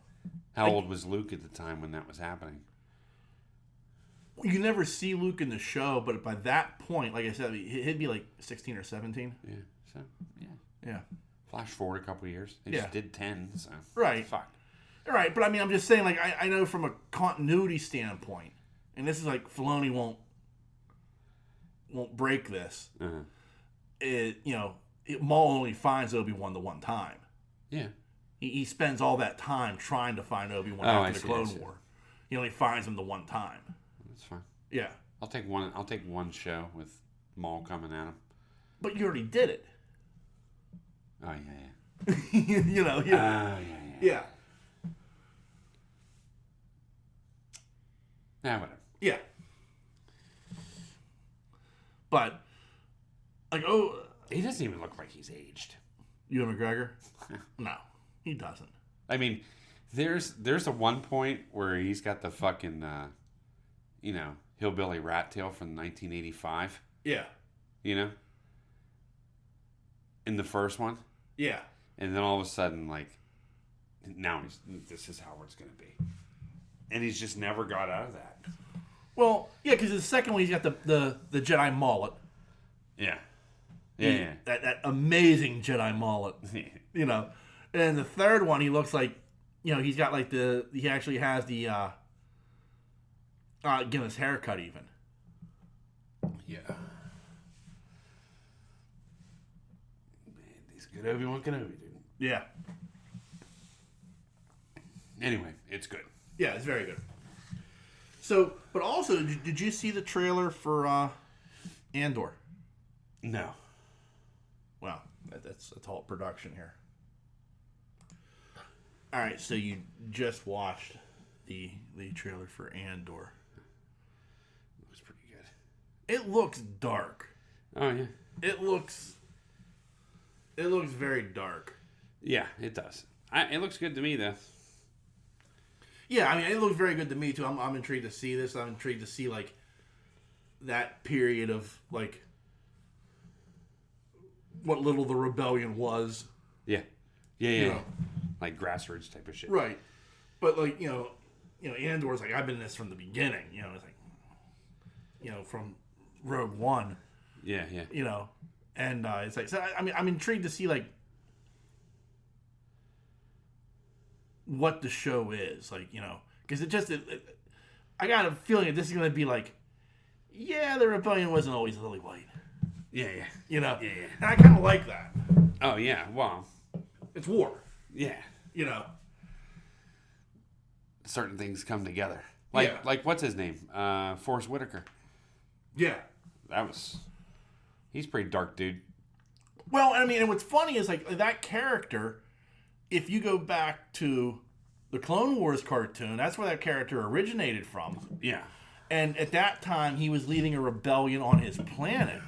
S2: How old was Luke at the time when that was happening?
S1: you never see Luke in the show, but by that point, like I said, he'd be like 16 or 17.
S2: Yeah. So yeah.
S1: Yeah.
S2: Flash forward a couple of years. They just did 10. So
S1: Right.
S2: Fuck.
S1: Right, but I mean, I'm just saying, like, I know from a continuity standpoint, and this is like Filoni won't break this.
S2: Uh-huh.
S1: Maul only finds Obi-Wan the one time.
S2: Yeah.
S1: He spends all that time trying to find Obi-Wan after the Clone War. He only finds him the one time.
S2: That's fine.
S1: Yeah.
S2: I'll take one show with Maul coming at him.
S1: But you already did it.
S2: Oh yeah.
S1: Yeah.
S2: Yeah. Whatever.
S1: Yeah. But, like,
S2: he doesn't even look like he's aged.
S1: Ewan McGregor? No, he doesn't.
S2: I mean, there's a one point where he's got the fucking, hillbilly rat tail from 1985.
S1: Yeah.
S2: In the first one.
S1: Yeah.
S2: And then all of a sudden, like, now this is how it's going to be. And he's just never got out of that.
S1: Well, yeah, because the second one, he's got the Jedi mullet.
S2: Yeah. Yeah.
S1: That amazing Jedi mullet. And the third one, he looks like, he's got like he actually has the Guinness haircut even.
S2: Yeah. Man, he's good Obi Wan Kenobi, dude.
S1: Yeah.
S2: Anyway, it's good.
S1: Yeah, it's very good. So, but also, did you see the trailer for Andor?
S2: No.
S1: Well, that's a tall production here. All right, so you just watched the trailer for Andor.
S2: It was pretty good.
S1: It looks dark.
S2: Oh yeah.
S1: It looks very dark.
S2: Yeah, it does. It looks good to me though.
S1: Yeah, I mean, it looks very good to me too. I'm intrigued to see this. I'm intrigued to see like that period of like what little the rebellion was.
S2: Yeah. Yeah. Like grassroots type of shit.
S1: Right. But like, Andor's like, I've been in this from the beginning. It's like, from Rogue One.
S2: Yeah.
S1: And it's like, so I mean, I'm intrigued to see like what the show is, like, because I got a feeling that this is going to be like, yeah, the rebellion wasn't always lily white.
S2: Yeah.
S1: Yeah. And I kind of like that.
S2: Oh yeah, well,
S1: it's war.
S2: Yeah. Certain things come together. Like what's his name? Forrest Whitaker.
S1: Yeah.
S2: He's pretty dark, dude.
S1: Well, I mean, and what's funny is like that character, if you go back to the Clone Wars cartoon, that's where that character originated from.
S2: Yeah.
S1: And at that time, he was leading a rebellion on his planet.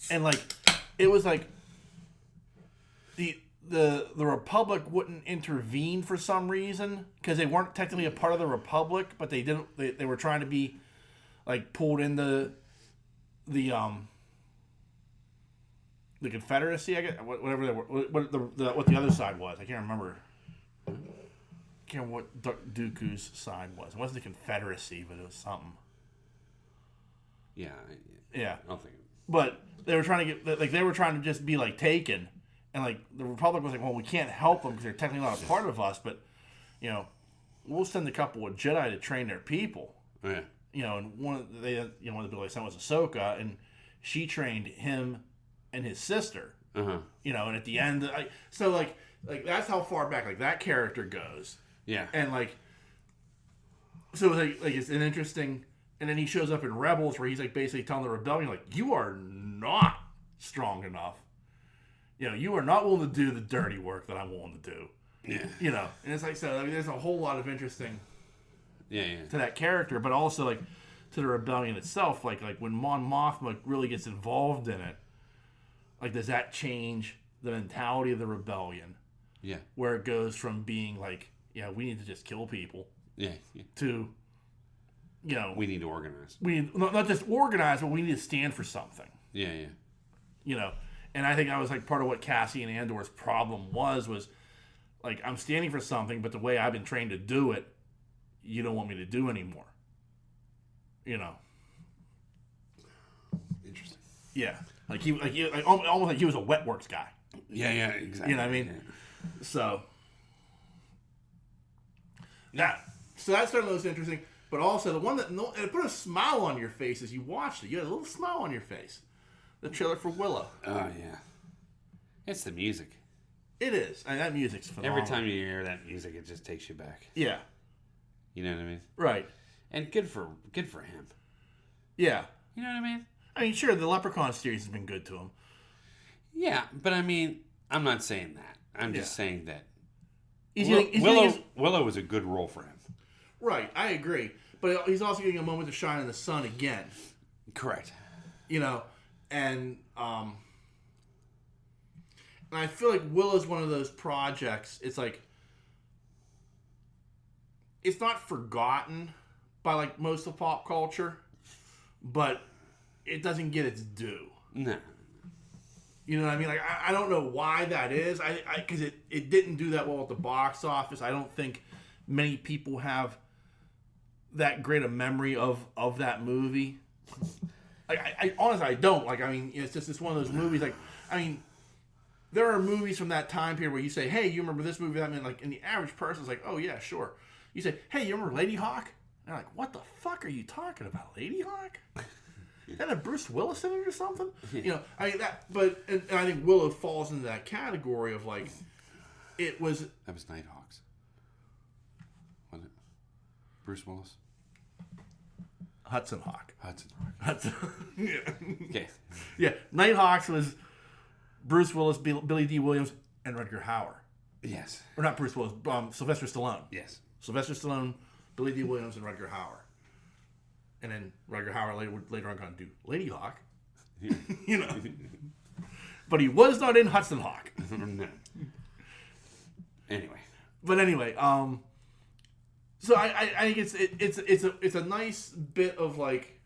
S1: And like, it was like the Republic wouldn't intervene for some reason because they weren't technically a part of the Republic, but they didn't. They were trying to be like pulled in the Confederacy, I guess, whatever they were, what the other side was. I can't remember. I can't remember what Dooku's side was. It wasn't the Confederacy, but it was something.
S2: Yeah.
S1: Yeah.
S2: I'll think.
S1: But they were trying to just be like taken, and like the Republic was like, well, we can't help them because they're technically not a part of us, but we'll send a couple of Jedi to train their people.
S2: Yeah.
S1: And one of the people they sent was Ahsoka, and she trained him and his sister.
S2: Uh-huh.
S1: And at the end, so like that's how far back like that character goes.
S2: Yeah.
S1: And like, so like it's an interesting, and then he shows up in Rebels where he's like basically telling the rebellion like, you are not strong enough. You are not willing to do the dirty work that I'm willing to do.
S2: Yeah.
S1: And it's like, so I mean, there's a whole lot of interesting.
S2: Yeah.
S1: To that character, but also like to the rebellion itself. Like when Mon Mothma really gets involved in it, like does that change the mentality of the rebellion?
S2: Yeah.
S1: Where it goes from being like, we need to just kill people.
S2: Yeah.
S1: To,
S2: we need to organize.
S1: We need not just organize, but we need to stand for something.
S2: Yeah.
S1: And I think that was like part of what Cassie and Andor's problem was like, I'm standing for something, but the way I've been trained to do it, you don't want me to do anymore. You know.
S2: Interesting.
S1: Yeah. Almost like he was a wet works guy.
S2: Yeah, exactly.
S1: You know what I mean?
S2: Yeah.
S1: So that started most interesting. But also the one that it put a smile on your face as you watched it. You had a little smile on your face. The trailer for Willow.
S2: Oh yeah. It's the music.
S1: It is. I mean, that music's phenomenal.
S2: Every time you hear that music, it just takes you back.
S1: Yeah.
S2: You know what I mean?
S1: Right.
S2: And good for him.
S1: Yeah.
S2: You know what I mean?
S1: I mean, sure, the Leprechaun series has been good to him.
S2: Yeah, but I mean, I'm not saying that. I'm just saying that
S1: Willow
S2: was a good role for him.
S1: Right, I agree. But he's also getting a moment to shine in the sun again.
S2: Correct.
S1: You know, and I feel like Willow's one of those projects. It's like it's not forgotten by like most of pop culture, but it doesn't get its due.
S2: No.
S1: You know what I mean? Like I don't know why that is. Because it didn't do that well at the box office. I don't think many people have that great a memory of that movie. Like I honestly I don't. Like I mean, it's one of those movies. Like I mean, there are movies from that time period where you say, "Hey, you remember this movie?" I mean, like, and the average person's like, "Oh yeah, sure." You say, "Hey, you remember Lady Hawk?" And they're like, "What the fuck are you talking about, Lady Hawk?" That had Bruce Willis in it or something? You know, I mean that. But and I think Willow falls into that category of like, it was.
S2: That was Nighthawks. Wasn't it? Bruce Willis.
S1: Hudson Hawk.
S2: Hudson.
S1: Yeah.
S2: Okay.
S1: Yeah. Nighthawks was Bruce Willis, Billy D. Williams, and Rutger Hauer.
S2: Yes.
S1: Or not Bruce Willis, Sylvester Stallone.
S2: Yes.
S1: Sylvester Stallone, Billy D. Williams, and Rutger Hauer. And then Rutger Hauer later on going to do Lady Hawk. You know. But he was not in Hudson Hawk.
S2: No. Anyway.
S1: But anyway, so I think it's a nice bit of like,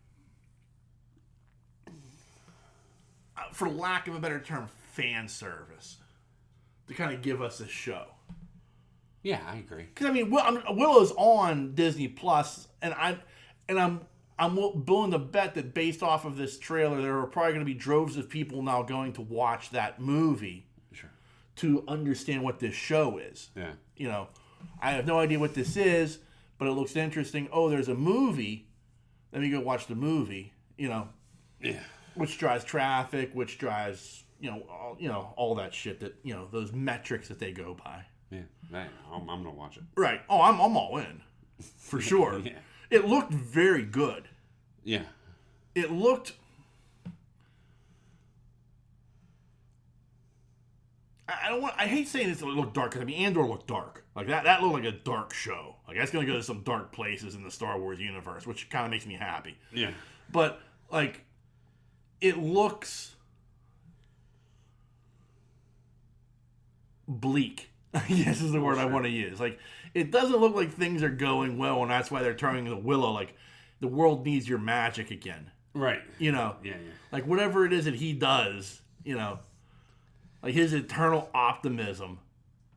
S1: for lack of a better term, fan service to kind of give us a show.
S2: Yeah, I agree.
S1: Because I mean, Willow's on Disney Plus, and I'm willing to bet that based off of this trailer, there are probably going to be droves of people now going to watch that movie,
S2: sure,
S1: to understand what this show is.
S2: Yeah.
S1: You know, I have no idea what this is, but it looks interesting. Oh, there's a movie. Let me go watch the movie. You know.
S2: Yeah.
S1: Which drives traffic, which drives all that shit that those metrics that they go by.
S2: Yeah, I'm gonna watch it.
S1: Right. Oh, I'm all in, for sure.
S2: Yeah.
S1: It looked very good.
S2: Yeah.
S1: It looked. I hate saying this. It looked dark because I mean Andor looked dark. Like that looked like a dark show. Like that's gonna go to some dark places in the Star Wars universe, which kind of makes me happy.
S2: Yeah.
S1: But like, it looks bleak. I guess is the word I want to use. Like, it doesn't look like things are going well, and that's why they're turning to Willow. Like, the world needs your magic again.
S2: Right.
S1: You know?
S2: Yeah.
S1: Like, whatever it is that he does, like his eternal optimism.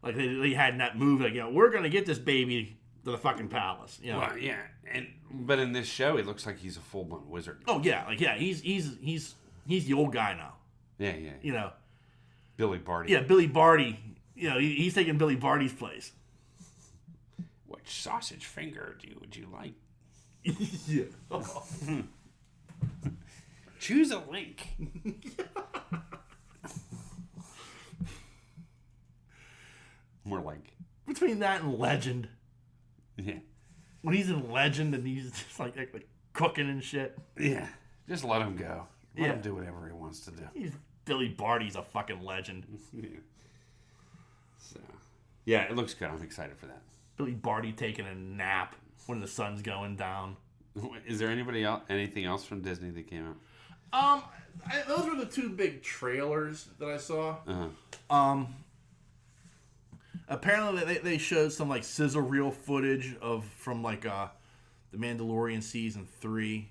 S1: Like, they had in that movie, like, we're going to get this baby to the fucking palace.
S2: Well, yeah. But in this show, it looks like he's a full-blown wizard.
S1: Oh, yeah. Like, yeah, he's the old guy now.
S2: Yeah. Billy Barty.
S1: Yeah, Billy Barty. He's taking Billy Barty's place.
S2: Which sausage finger would you like?
S1: Yeah. Oh.
S2: Choose a link. More like
S1: between that and Legend.
S2: Yeah.
S1: When he's in Legend and he's just like cooking and shit.
S2: Yeah. Just let him go. Let him do whatever he wants to do.
S1: Billy Barty's a fucking legend.
S2: Yeah. So, yeah, it looks good. I'm excited for that.
S1: Billy Barty taking a nap when the sun's going down.
S2: Is there anything else from Disney that came out?
S1: Those were the two big trailers that I saw.
S2: Uh-huh.
S1: Apparently they showed some like sizzle reel footage from like The Mandalorian season 3.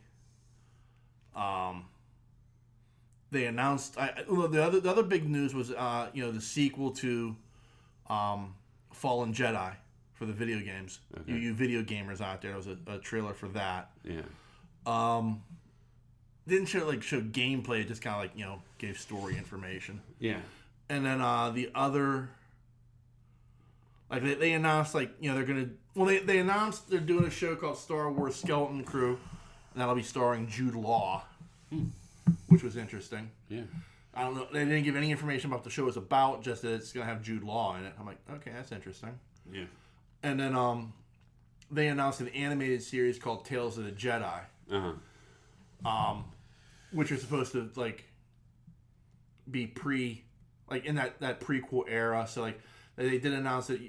S1: they announced. The other big news was the sequel to Fallen Jedi for the video games.
S2: Okay.
S1: You video gamers out there, there was a trailer for that.
S2: Yeah.
S1: Didn't show gameplay, it just kind of gave story information.
S2: Yeah.
S1: And then the other, they announced they're gonna. Well, they announced they're doing a show called Star Wars Skeleton Crew, and that'll be starring Jude Law, which was interesting.
S2: Yeah.
S1: I don't know. They didn't give any information about what the show is about, just that it's gonna have Jude Law in it. I'm like, okay, that's interesting.
S2: Yeah.
S1: And then they announced an animated series called Tales of the Jedi. Which are supposed to be in that prequel era. So they did announce that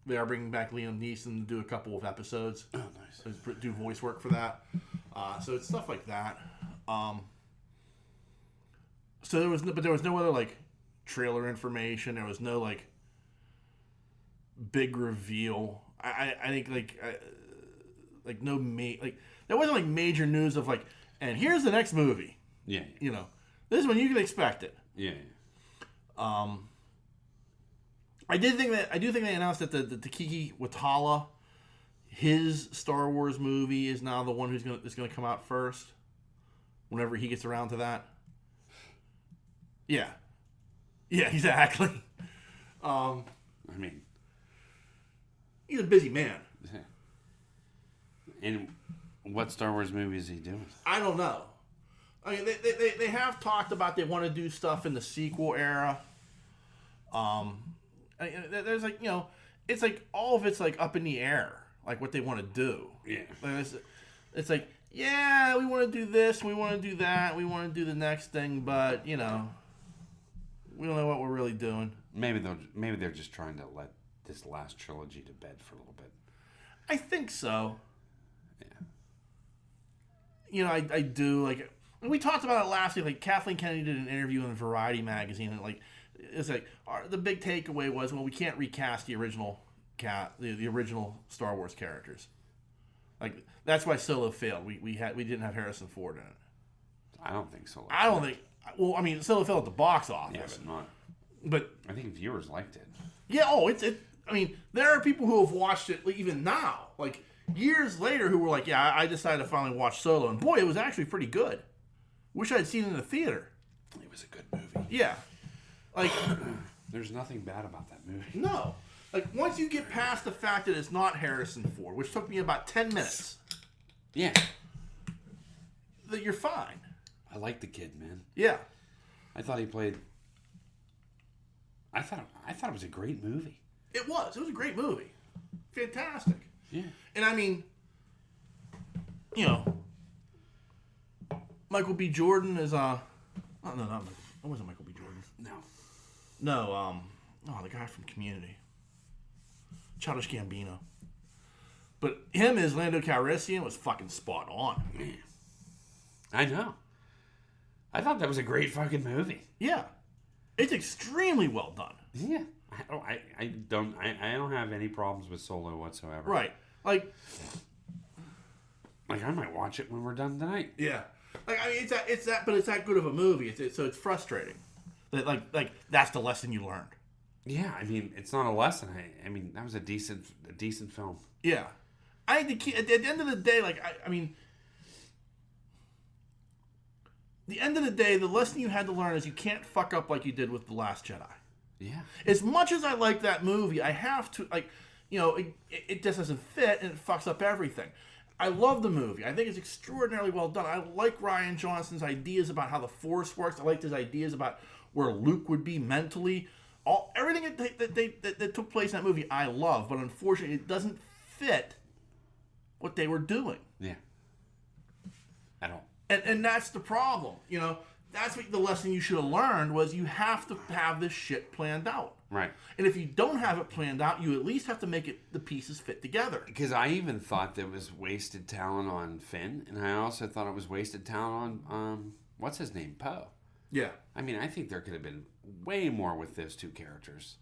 S1: they are bringing back Liam Neeson to do a couple of episodes.
S2: Oh, nice.
S1: To do voice work for that. So it's stuff like that. So there was no other trailer information. There was no big reveal. I think there wasn't major news of and here's the next movie.
S2: Yeah.
S1: This is when you can expect it.
S2: Yeah.
S1: I do think they announced that the Taiki Watala, his Star Wars movie is now the one is gonna come out first. Whenever he gets around to that. Yeah. Yeah, exactly. He's a busy man.
S2: Yeah. And what Star Wars movie is he doing?
S1: I don't know. I mean, they have talked about they want to do stuff in the sequel era. There's it's all of it's up in the air, what they want to do.
S2: Yeah.
S1: It's yeah, we want to do this, we want to do that, we want to do the next thing, but we don't know what we're really doing.
S2: Maybe they're just trying to let this last trilogy to bed for a little bit.
S1: I think so.
S2: Yeah.
S1: I do we talked about it last week. Kathleen Kennedy did an interview in Variety magazine, and it's the big takeaway was, well, we can't recast the original the original Star Wars characters. That's why Solo failed. We didn't have Harrison Ford in it.
S2: I don't think so.
S1: I don't think. Well, I mean, Solo failed at the box office.
S2: Yes, not.
S1: But
S2: I think viewers liked it.
S1: Yeah. Oh, I mean, there are people who have watched it even now, years later, who were like, "Yeah, I decided to finally watch Solo, and boy, it was actually pretty good. Wish I'd seen it in the theater."
S2: It was a good movie.
S1: Yeah.
S2: There's nothing bad about that movie.
S1: No. Once you get past the fact that it's not Harrison Ford, which took me about 10 minutes.
S2: Yeah.
S1: That you're fine.
S2: I like the kid, man.
S1: Yeah.
S2: I thought he played. I thought it was a great movie.
S1: It was. It was a great movie. Fantastic.
S2: Yeah.
S1: And I mean, Michael B. Jordan is oh, no, not Michael. It wasn't Michael B. Jordan. No, the guy from Community. Childish Gambino. But him as Lando Calrissian was fucking spot on.
S2: Man. I know. I thought that was a great fucking movie.
S1: Yeah. It's extremely well done.
S2: Yeah. I don't have any problems with Solo whatsoever.
S1: Right.
S2: I might watch it when we're done tonight.
S1: Yeah. I mean, it's that good of a movie. So it's frustrating. That that's the lesson you learned.
S2: Yeah, I mean, it's not a lesson. I mean, that was a decent film.
S1: Yeah. I think at the end of the day, the end of the day, the lesson you had to learn is you can't fuck up like you did with The Last Jedi.
S2: Yeah.
S1: As much as I like that movie, I have to, it just doesn't fit and it fucks up everything. I love the movie. I think it's extraordinarily well done. I like Rian Johnson's ideas about how the Force works. I liked his ideas about where Luke would be mentally. Everything that took place in that movie, I love. But unfortunately, it doesn't fit what they were doing.
S2: Yeah. At all.
S1: And that's the problem. That's what the lesson you should have learned was you have to have this shit planned out.
S2: Right.
S1: And if you don't have it planned out, you at least have to make the pieces fit together.
S2: Because I even thought there was wasted talent on Finn, and I also thought it was wasted talent on, what's his name, Poe.
S1: Yeah.
S2: I mean, I think there could have been way more with those two characters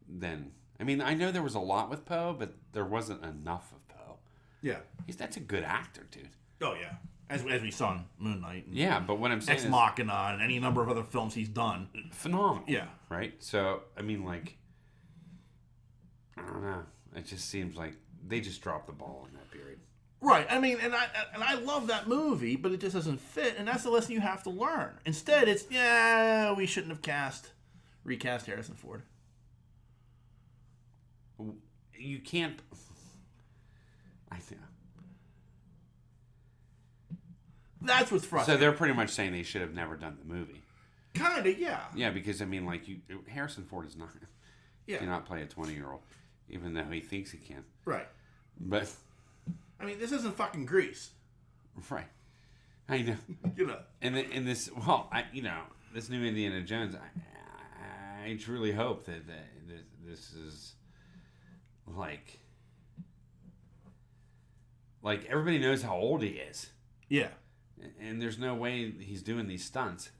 S2: than... I mean, I know there was a lot with Poe, but there wasn't enough of Poe.
S1: Yeah.
S2: That's a good actor, dude.
S1: Oh, yeah. as we saw in Moon Knight. And
S2: Yeah, but what I'm saying
S1: Ex
S2: is
S1: Machina and any number of other films he's done.
S2: phenomenal.
S1: Yeah.
S2: Right? So, I mean, like, I don't know. It just seems like they just dropped the ball in that period.
S1: Right. I mean, and I love that movie, but it just doesn't fit, and that's the lesson you have to learn. Instead, it's, we shouldn't have recast Harrison Ford.
S2: You can't... I think...
S1: That's what's frustrating.
S2: So they're pretty much saying they should have never done the movie.
S1: Kind of, yeah.
S2: Yeah, because, I mean, like, Harrison Ford is not...
S1: Yeah.
S2: Cannot play a 20-year-old, even though he thinks he can.
S1: Right.
S2: But...
S1: I mean, this isn't fucking Grease.
S2: Right. I know.
S1: You know.
S2: And in this, well, this new Indiana Jones, I truly hope that this is like everybody knows how old he is.
S1: Yeah.
S2: And there's no way he's doing these stunts.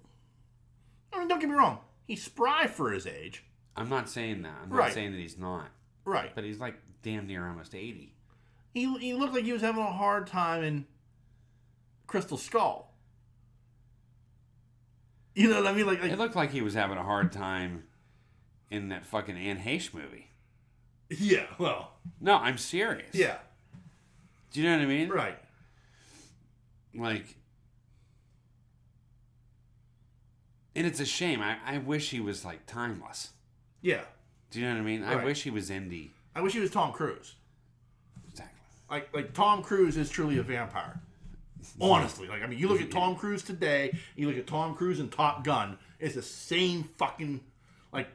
S1: I mean, don't get me wrong. He's spry for his age.
S2: I'm not saying that. I'm not
S1: Right.
S2: saying that he's not.
S1: Right.
S2: But he's like damn near almost 80.
S1: He looked like he was having a hard time in Crystal Skull. You know what I mean? Like
S2: It looked like he was having a hard time in that fucking Anne Heche movie.
S1: Yeah, well.
S2: No, I'm serious.
S1: Yeah.
S2: Do you know what I mean?
S1: Right.
S2: Like, and it's a shame. I wish he was like timeless.
S1: Yeah.
S2: Do you know what I mean?
S1: Right.
S2: I wish he was indie.
S1: I wish he was Tom Cruise.
S2: Exactly.
S1: Like Tom Cruise is truly a vampire. Honestly. Like, I mean, you look at Tom Cruise today, you look at Tom Cruise in Top Gun, it's the same fucking, like,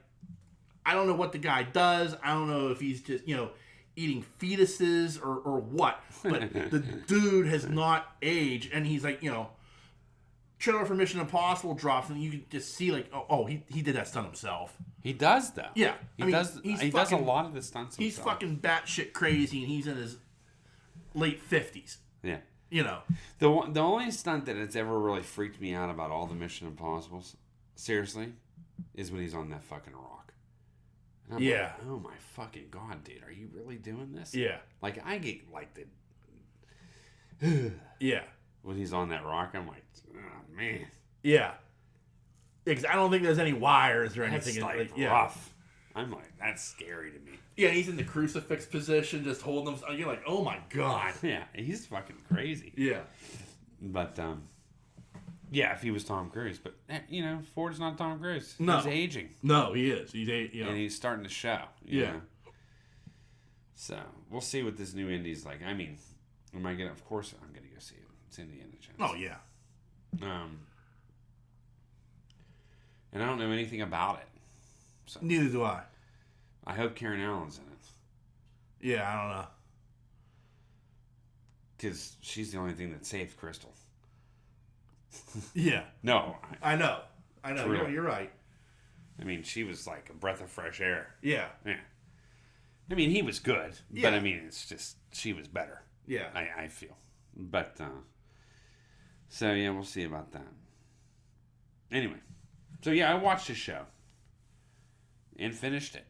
S1: I don't know what the guy does. I don't know if he's just, eating fetuses or what. But the dude has not aged, and he's like, trailer for Mission Impossible drops, and you can just see, like, he did that stunt himself.
S2: He does though.
S1: Yeah,
S2: he does. He does a lot of the stunts himself.
S1: He's fucking batshit crazy, and he's in his late 50s.
S2: Yeah.
S1: The
S2: only stunt that has ever really freaked me out about all the Mission Impossibles, seriously, is when he's on that fucking rock. And I'm like, oh my fucking god, dude, are you really doing this?
S1: Yeah.
S2: Like, I get like the
S1: yeah.
S2: When he's on that rock, I'm like, oh man.
S1: Yeah. Because I don't think there's any wires or
S2: That's
S1: anything.
S2: like rough. I'm like, that's scary to me.
S1: Yeah, he's in the crucifix position, just holding them. You're like, oh my god.
S2: Yeah, he's fucking crazy.
S1: Yeah.
S2: But, yeah, if he was Tom Cruise. But, Ford's not Tom Cruise.
S1: No.
S2: He's aging.
S1: No, he is.
S2: And he's starting to show.
S1: Yeah.
S2: Know? So, we'll see what this new Indy's like. I mean, am I going to... Of course I'm going to go see it. It's Indiana Jones.
S1: Oh, yeah.
S2: And I don't know anything about it. So
S1: Neither do I.
S2: I hope Karen Allen's in it.
S1: Yeah, I don't know.
S2: Because she's the only thing that saved Crystal.
S1: Yeah.
S2: No.
S1: I know. You're right.
S2: I mean, she was like a breath of fresh air.
S1: Yeah.
S2: Yeah. I mean, he was good.
S1: Yeah.
S2: But, I mean, it's just, she was better.
S1: Yeah.
S2: I feel. But, so, yeah, we'll see about that. Anyway. So, yeah, I watched the show. And finished it.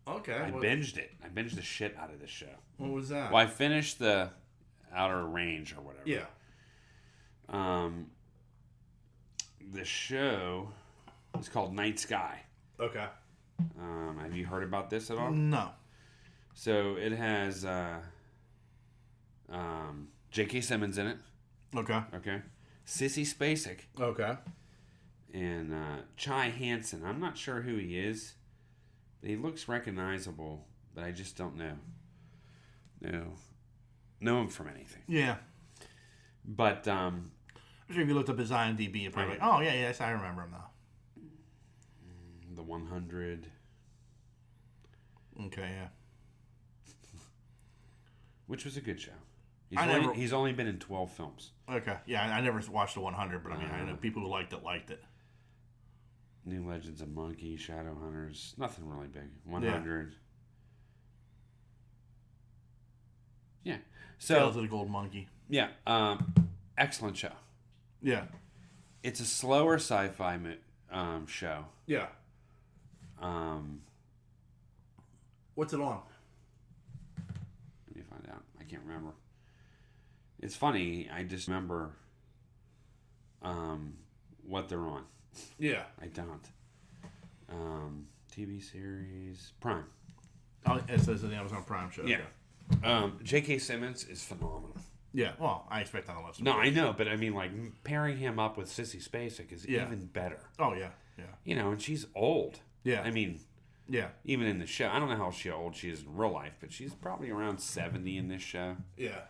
S1: Okay.
S2: I binged it. I binged the shit out of this show.
S1: What was that?
S2: Well, I finished the Outer Range or whatever.
S1: Yeah.
S2: The show is called Night Sky.
S1: Okay.
S2: Have you heard about this at all?
S1: No.
S2: So it has J.K. Simmons in it.
S1: Okay.
S2: Okay. Sissy Spacek.
S1: Okay.
S2: And Chai Hansen. I'm not sure who he is. But he looks recognizable, but I just don't know him from anything.
S1: Yeah.
S2: But
S1: I'm sure if you looked up his IMDb, you'd probably
S2: Right.
S1: like, oh, yeah, yes, I remember him now.
S2: The 100.
S1: Okay, yeah.
S2: Which was a good show. He's only been in 12 films.
S1: Okay. Yeah, I never watched the 100, but I mean, I know people who liked it.
S2: New Legends of Monkey, Shadowhunters. Nothing really big. 100. Yeah. So,
S1: Tales of the Gold Monkey.
S2: Yeah. Excellent show.
S1: Yeah.
S2: It's a slower sci-fi show.
S1: Yeah. What's it on?
S2: Let me find out. I can't remember. It's funny. I just remember what they're on.
S1: Yeah.
S2: I don't. TV series Prime.
S1: Oh, it says the Amazon Prime show.
S2: Yeah. J.K. Simmons is phenomenal.
S1: Yeah. Well, I expect on the list.
S2: No, I know, but I mean, like pairing him up with Sissy Spacek is even better.
S1: Oh yeah. Yeah.
S2: You know, and she's old.
S1: Yeah.
S2: I mean,
S1: yeah.
S2: Even in the show, I don't know how old she is in real life, but she's probably around 70 in this show.
S1: Yeah.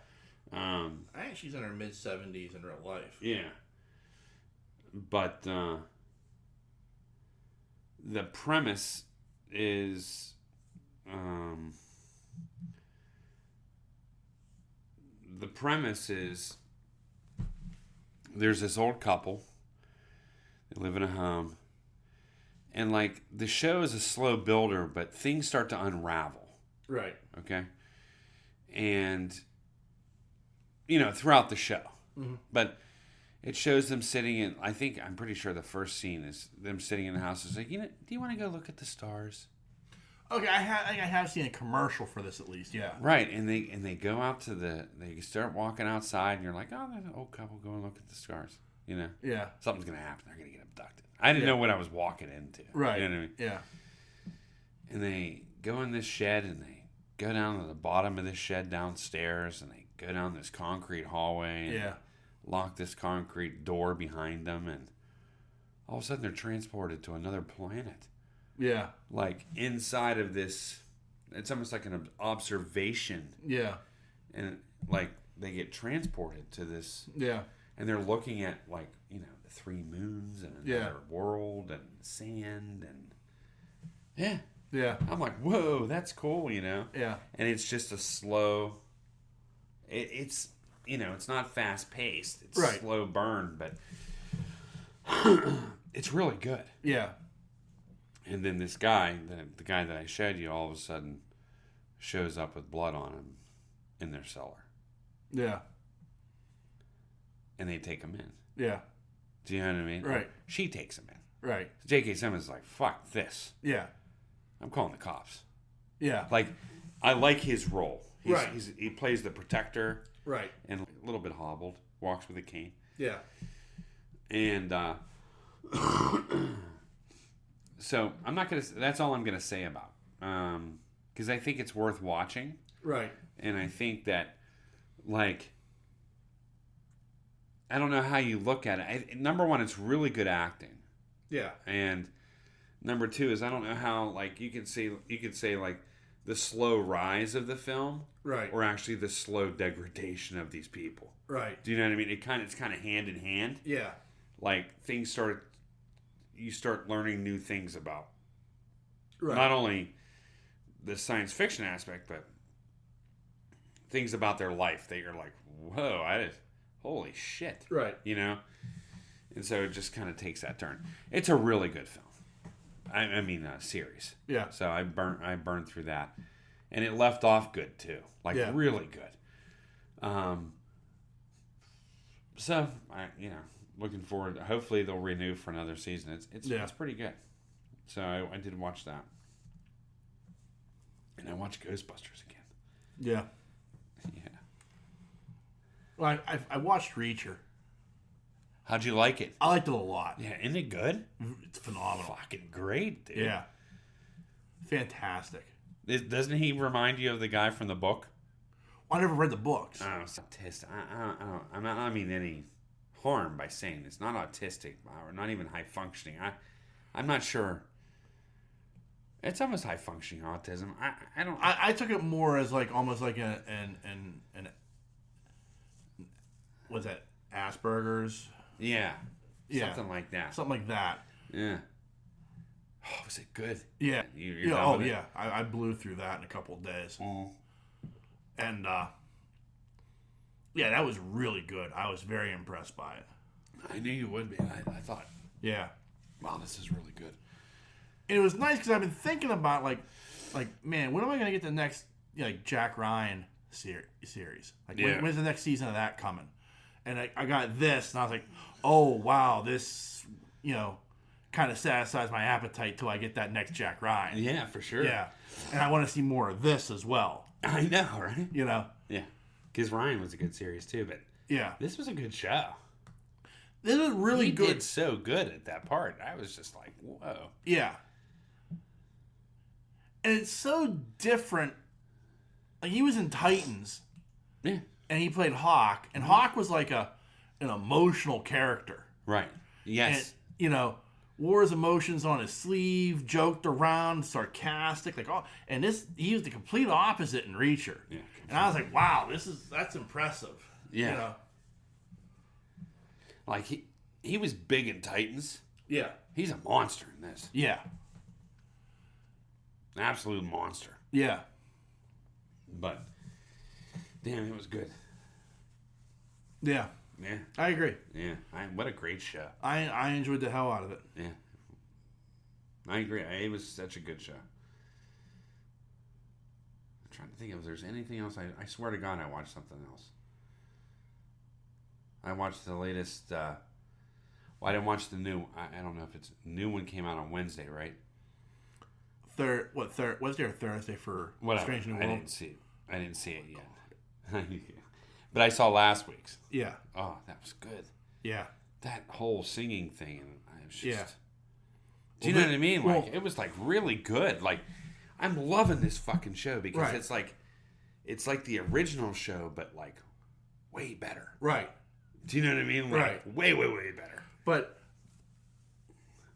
S1: I think she's in her mid-70s in real life.
S2: Yeah. But the premise is there's this old couple. They live in a home. And like the show is a slow builder, but things start to unravel.
S1: Right.
S2: Okay. And you know, throughout the show. Mm-hmm. But it shows them sitting in, I'm pretty sure the first scene is them sitting in the house. It's like, do you want to go look at the stars?
S1: Okay, I have seen a commercial for this at least, yeah.
S2: Right, and they go out to they start walking outside, and you're like, oh, there's an old couple going to look at the stars. You know?
S1: Yeah.
S2: Something's going to happen. They're going to get abducted. I didn't know what I was walking into.
S1: Right.
S2: You know what I mean?
S1: Yeah.
S2: And they go in this shed, and they go down to the bottom of this shed downstairs, and they go down this concrete hallway. And lock this concrete door behind them, and all of a sudden they're transported to another planet.
S1: Yeah.
S2: Like inside of this, it's almost like an observation.
S1: Yeah.
S2: And like they get transported to this.
S1: Yeah.
S2: And they're looking at like, you know, the 3 moons and another world and sand and yeah.
S1: Yeah.
S2: I'm like, whoa, that's cool, you know?
S1: Yeah.
S2: And it's just a slow, it's, you know, it's not fast paced. It's slow burn, but it's really good.
S1: Yeah.
S2: And then this guy, the guy that I showed you, all of a sudden shows up with blood on him in their cellar.
S1: Yeah.
S2: And they take him in.
S1: Yeah.
S2: Do you know what I mean?
S1: Right.
S2: She takes him in.
S1: Right.
S2: J.K. Simmons is like, fuck this.
S1: Yeah.
S2: I'm calling the cops.
S1: Yeah.
S2: Like, I like his role. He plays the protector.
S1: Right.
S2: And a little bit hobbled. Walks with a cane.
S1: Yeah.
S2: And so I'm not going to... That's all I'm going to say about. Because I think it's worth watching.
S1: Right.
S2: And I think that, like... I don't know how you look at it. Number one, it's really good acting.
S1: Yeah.
S2: And number two is I don't know how, like, you could say like the slow rise of the film,
S1: right,
S2: or actually the slow degradation of these people.
S1: Right.
S2: Do you know what I mean? It's kind of hand in hand.
S1: Yeah.
S2: Like you start learning new things about
S1: not
S2: only the science fiction aspect, but things about their life that you're like, whoa, holy shit.
S1: Right.
S2: You know? And so it just kind of takes that turn. It's a really good film. I mean, series.
S1: Yeah.
S2: So I burned through that. And it left off good, too. Like, really good. So, looking forward. Hopefully they'll renew for another season. It's pretty good. So I did watch that. And I watched Ghostbusters again.
S1: Yeah.
S2: Yeah.
S1: Well, I watched Reacher.
S2: How'd you like it?
S1: I liked it a lot.
S2: Yeah, isn't it good?
S1: It's phenomenal.
S2: Fucking great, dude.
S1: Yeah. Fantastic.
S2: Doesn't he remind you of the guy from the book?
S1: Well, I never read the books.
S2: Oh, it's autistic. I don't mean any harm by saying it's not autistic or not even high functioning. I'm not sure. It's almost high functioning autism. I don't.
S1: I took it more as like almost like an what's that? Asperger's.
S2: Yeah. Something like that.
S1: Something like that.
S2: Yeah. Oh, was it good?
S1: Yeah.
S2: You're done with it?
S1: Yeah. I blew through that in a couple of days.
S2: Mm.
S1: And that was really good. I was very impressed by it.
S2: I knew you would be. I thought,
S1: yeah,
S2: wow, this is really good.
S1: And it was nice because I've been thinking about like, man, when am I going to get the next Jack Ryan series? Like, when's the next season of that coming? And I got this, and I was like, oh, wow, this, kind of satisfies my appetite till I get that next Jack Ryan.
S2: Yeah, for sure.
S1: Yeah. And I want to see more of this as well.
S2: I know, right?
S1: Yeah.
S2: Because Ryan was a good series too, but this was a good show.
S1: This was really good.
S2: He did so good at that part. I was just like, whoa.
S1: Yeah. And it's so different. Like, he was in Titans.
S2: Yeah.
S1: And he played Hawk. And Hawk was like an emotional character.
S2: Right. Yes.
S1: And, wore his emotions on his sleeve, joked around, sarcastic, and he was the complete opposite in Reacher.
S2: Yeah.
S1: And I was like, wow, that's impressive.
S2: Yeah. Like he was big in Titans.
S1: Yeah.
S2: He's a monster in this.
S1: Yeah.
S2: An absolute monster.
S1: Yeah.
S2: But damn, it was good.
S1: Yeah.
S2: Yeah.
S1: I agree.
S2: Yeah. What a great show.
S1: I enjoyed the hell out of it.
S2: Yeah. I agree. It was such a good show. I'm trying to think if there's anything else. I swear to God, I watched something else. I watched the latest. I didn't watch the new. I don't know if it's new one came out on Wednesday, right?
S1: Wednesday or Thursday for
S2: Whatever.
S1: Strange New World?
S2: I didn't see it yet. But I saw last week's.
S1: Yeah.
S2: Oh, that was good.
S1: Yeah.
S2: That whole singing thing, and I was just.
S1: Yeah.
S2: Do you know what I mean? Like, it was like really good. Like, I'm loving this fucking show because it's like the original show, but like way better.
S1: Right.
S2: Do you know what I mean? Like,
S1: right.
S2: Way, way, way better.
S1: But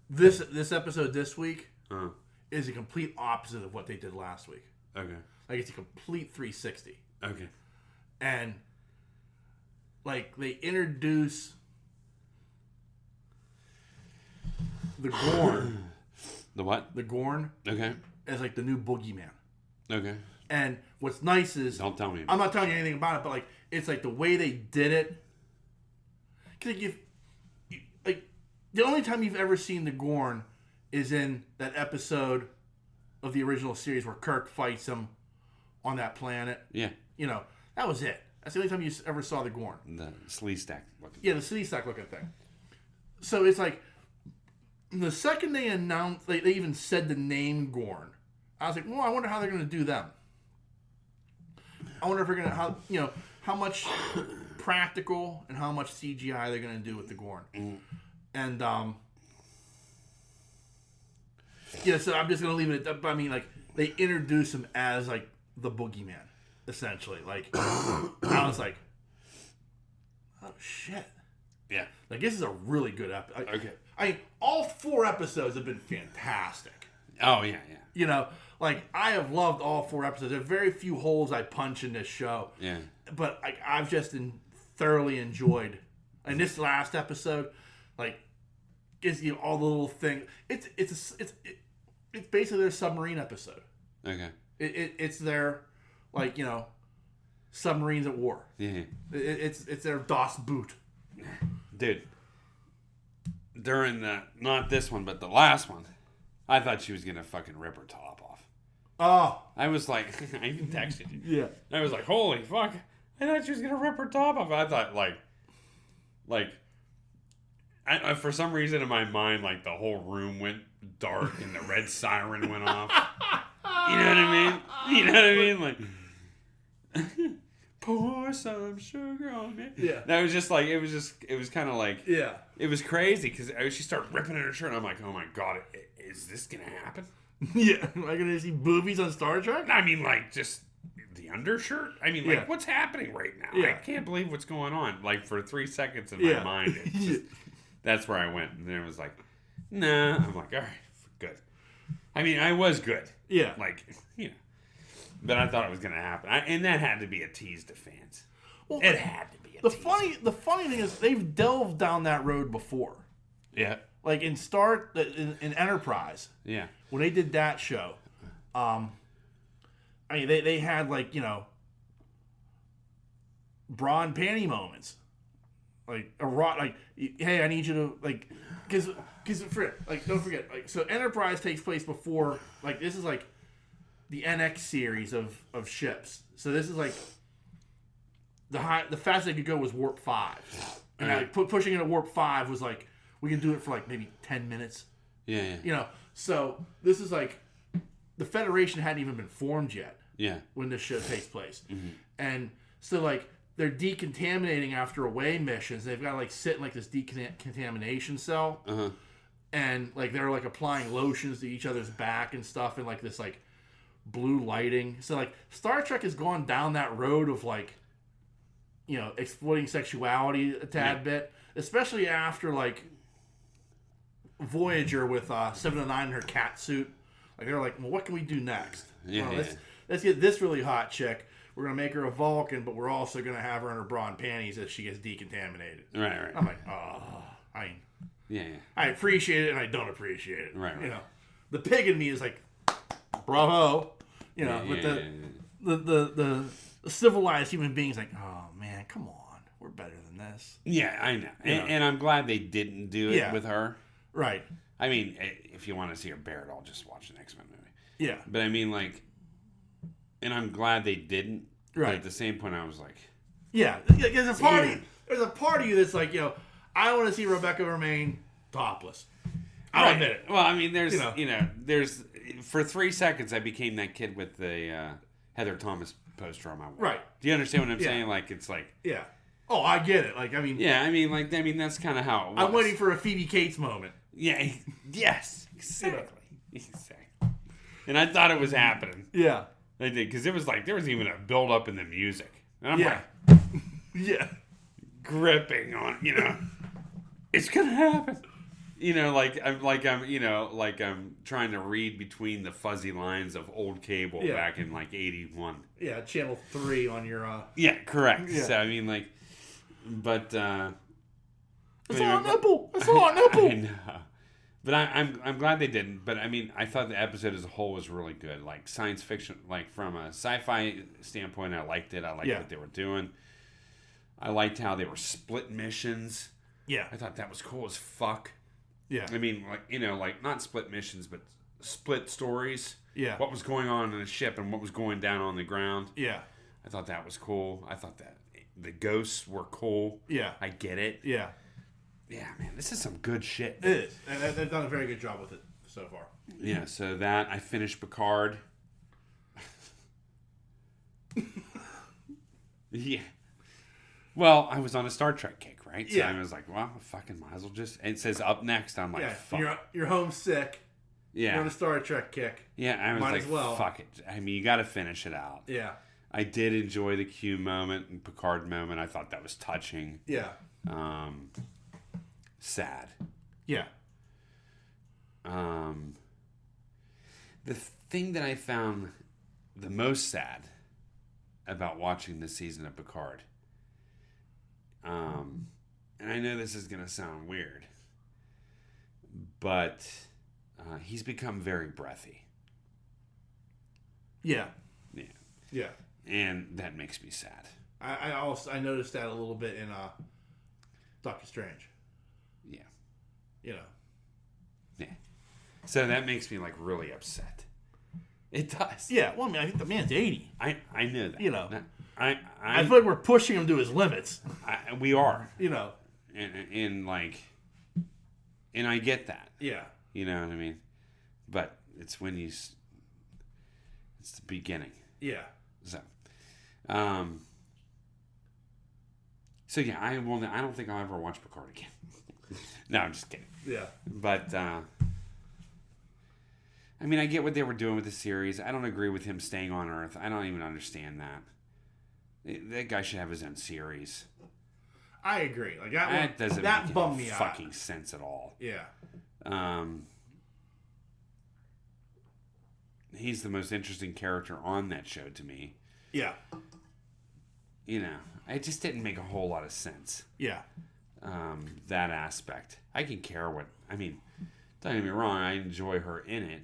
S1: this episode this week is a complete opposite of what they did last week.
S2: Okay.
S1: Like, it's a complete 360.
S2: Okay.
S1: And like, they introduce the Gorn.
S2: The what?
S1: The Gorn.
S2: Okay.
S1: As like the new boogeyman.
S2: Okay.
S1: And what's nice is,
S2: don't tell me.
S1: I'm not telling you anything about it, but like, it's like the way they did it. Because like the only time you've ever seen the Gorn is in that episode of the original series where Kirk fights him on that planet.
S2: Yeah.
S1: That was it. That's the only time you ever saw the Gorn.
S2: The slee stack looking.
S1: Yeah, the city stack looking thing. So it's like, the second they announced, they even said the name Gorn, I was like, well, I wonder how they're going to do them. I wonder if they're going to, how much practical and how much CGI they're going to do with the Gorn.
S2: Mm.
S1: And, so I'm just going to leave it at that. I mean, like, they introduce him as, like, the boogeyman, essentially. Like, I was like, oh, shit.
S2: Yeah.
S1: Like, this is a really good episode.
S2: Okay.
S1: All 4 episodes have been fantastic.
S2: Oh, yeah.
S1: Like, I have loved all 4 episodes. There are very few holes I punch in this show.
S2: Yeah.
S1: But I've just thoroughly enjoyed. And this last episode, like, gives you all the little things. It's basically their submarine episode.
S2: Okay.
S1: It's their, like, submarines at war.
S2: Yeah.
S1: It's their DOS boot.
S2: Dude. During not this one, but the last one, I thought she was going to fucking rip her top off.
S1: Oh.
S2: I was like, I even texted you.
S1: Yeah.
S2: I was like, holy fuck. I thought she was going to rip her top off. I thought, I, for some reason in my mind, like, the whole room went dark and the red siren went off. You know what I mean? Like, pour some sugar on me.
S1: Yeah.
S2: That was just like, it was kind of like,
S1: yeah.
S2: It was crazy because she started ripping at her shirt and I'm like, oh my God, is this going to happen?
S1: Yeah. Am I going to see boobies on Star Trek?
S2: I mean, like, just the undershirt? I mean, like,
S1: yeah.
S2: What's happening right now?
S1: Yeah.
S2: I can't believe what's going on. Like, for 3 seconds in my mind, that's where I went. And then it was like, nah. I'm like, all right, good. I mean, I was good.
S1: Yeah.
S2: Like, but I thought it was going to happen. And that had to be a tease to fans.
S1: Well,
S2: it had to be a
S1: tease. The funny thing is, they've delved down that road before.
S2: Yeah.
S1: Like in Enterprise.
S2: Yeah.
S1: When they did that show, I mean, they had, like, bra and panty moments. Like, hey, I need you to, like, because don't forget, like, so Enterprise takes place before, like, this is like the NX series of ships. So this is like the fastest they could go was warp 5, and like pushing it at warp 5 was like, we can do it for like maybe 10 minutes.
S2: Yeah.
S1: So this is like, the Federation hadn't even been formed yet.
S2: Yeah.
S1: When this show takes place, and So like they're decontaminating after away missions. They've got to like sit in like this decontamination cell, and like they're like applying lotions to each other's back and stuff, and like this like blue lighting. So like Star Trek has gone down that road of like, you know, exploiting sexuality a tad bit, especially after like Voyager with 709 in her cat suit. Like they're like, well, what can we do next? Let's get this really hot chick. We're gonna make her a Vulcan, but we're also gonna have her in her bra and panties as she gets decontaminated.
S2: Right.
S1: I'm like, I appreciate it and I don't appreciate it.
S2: Right.
S1: You know, the pig in me is like, bravo. You know, but the civilized human beings like, oh man, come on, we're better than this.
S2: Yeah, I know, and I'm glad they didn't do it with her.
S1: Right.
S2: I mean, if you want to see her bare it all, just watch an X-Men movie.
S1: Yeah.
S2: But I mean, like, and I'm glad they didn't. Right. But at the same point, I was like,
S1: yeah, there's a part of you that's like, you know, I want to see Rebecca Romijn topless. I'll admit it.
S2: Well, I mean, there's, there's for 3 seconds I became that kid with the Heather Thomas poster on my wall.
S1: Right.
S2: Do you understand what I'm saying? Like, it's like,
S1: yeah. Oh, I get it. Like, I mean,
S2: that's kind of how it was.
S1: I'm waiting for a Phoebe Cates moment.
S2: Yeah. Yes. Exactly. And I thought it was happening.
S1: Yeah.
S2: They did, because it was like there was even a build up in the music, and I'm like, gripping on, it's gonna happen, I'm trying to read between the fuzzy lines of old cable back in like '81.
S1: Yeah, channel 3 on your.
S2: Yeah, correct. Yeah. So I mean, like, but
S1: it's all a nipple. It's all a nipple.
S2: I know. But I'm glad they didn't. But I mean, I thought the episode as a whole was really good. Like science fiction, like from a sci-fi standpoint, I liked it. I liked what they were doing. I liked how they were split missions.
S1: Yeah,
S2: I thought that was cool as fuck.
S1: Yeah,
S2: I mean, like not split missions, but split stories.
S1: Yeah,
S2: what was going on in the ship and what was going down on the ground.
S1: Yeah,
S2: I thought that was cool. I thought that the ghosts were cool.
S1: Yeah,
S2: I get it.
S1: Yeah.
S2: Yeah, man, this is some good shit.
S1: It is. And they've done a very good job with it so far.
S2: Yeah, so that, I finished Picard. Yeah. Well, I was on a Star Trek kick, right? So I was like, well, I fucking might as well just... And it says up next. I'm like, fuck.
S1: You're homesick.
S2: Yeah.
S1: You're on a Star Trek kick.
S2: Yeah, I was
S1: might
S2: like,
S1: as well.
S2: Fuck it. I mean, you got to finish it out.
S1: Yeah.
S2: I did enjoy the Q moment and Picard moment. I thought that was touching.
S1: Yeah.
S2: Sad.
S1: Yeah.
S2: The thing that I found the most sad about watching this season of Picard, and I know this is going to sound weird, but he's become very breathy.
S1: Yeah.
S2: Yeah.
S1: Yeah.
S2: And that makes me sad.
S1: I noticed that a little bit in Doctor Strange.
S2: Yeah.
S1: Yeah.
S2: So that makes me like really upset. It does.
S1: Yeah. Well, I mean, I think the man's 80.
S2: I know that.
S1: I feel like we're pushing him to his limits.
S2: We are.
S1: And
S2: and I get that.
S1: Yeah.
S2: You know what I mean? But it's it's the beginning.
S1: Yeah.
S2: So yeah, I don't think I'll ever watch Picard again. No, I'm just kidding.
S1: Yeah.
S2: But I mean, I get what they were doing with the series. I don't agree with him staying on Earth. I don't even understand that. That guy should have his own series.
S1: I agree. Like
S2: that doesn't make any
S1: out.
S2: Fucking sense at all.
S1: Yeah.
S2: He's the most interesting character on that show to me.
S1: Yeah.
S2: It just didn't make a whole lot of sense.
S1: Yeah.
S2: That aspect. I can care what... I mean, don't get me wrong, I enjoy her in it.